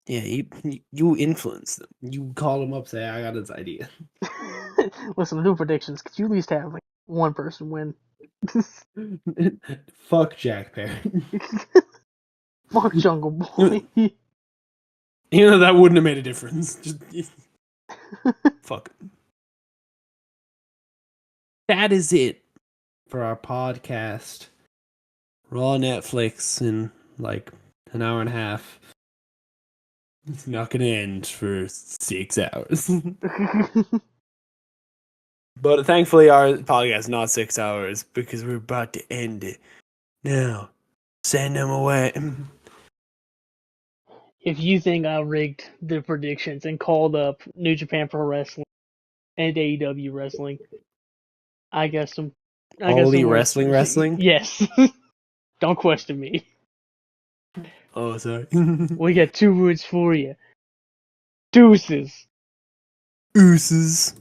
Speaker 2: Yeah, you influenced them. You call him up, say, I got this idea.
Speaker 1: Listen, I do predictions. Could you at least have like one person win?
Speaker 2: Fuck Jack Perry.
Speaker 1: Fuck Jungle Boy.
Speaker 2: You know, that wouldn't have made a difference. Just fuck. That is it for our podcast. We're on Netflix in like an hour and a half. It's not going to end for 6 hours. But thankfully, our podcast is not 6 hours because we're about to end it. Now, send them away.
Speaker 1: If you think I rigged the predictions and called up New Japan Pro Wrestling and AEW Wrestling, I got some. I got
Speaker 2: All
Speaker 1: some
Speaker 2: Elite
Speaker 1: words.
Speaker 2: Wrestling?
Speaker 1: Yes. Don't question me.
Speaker 2: Oh, sorry.
Speaker 1: We got 2 words for you. Deuces.
Speaker 2: Ooses.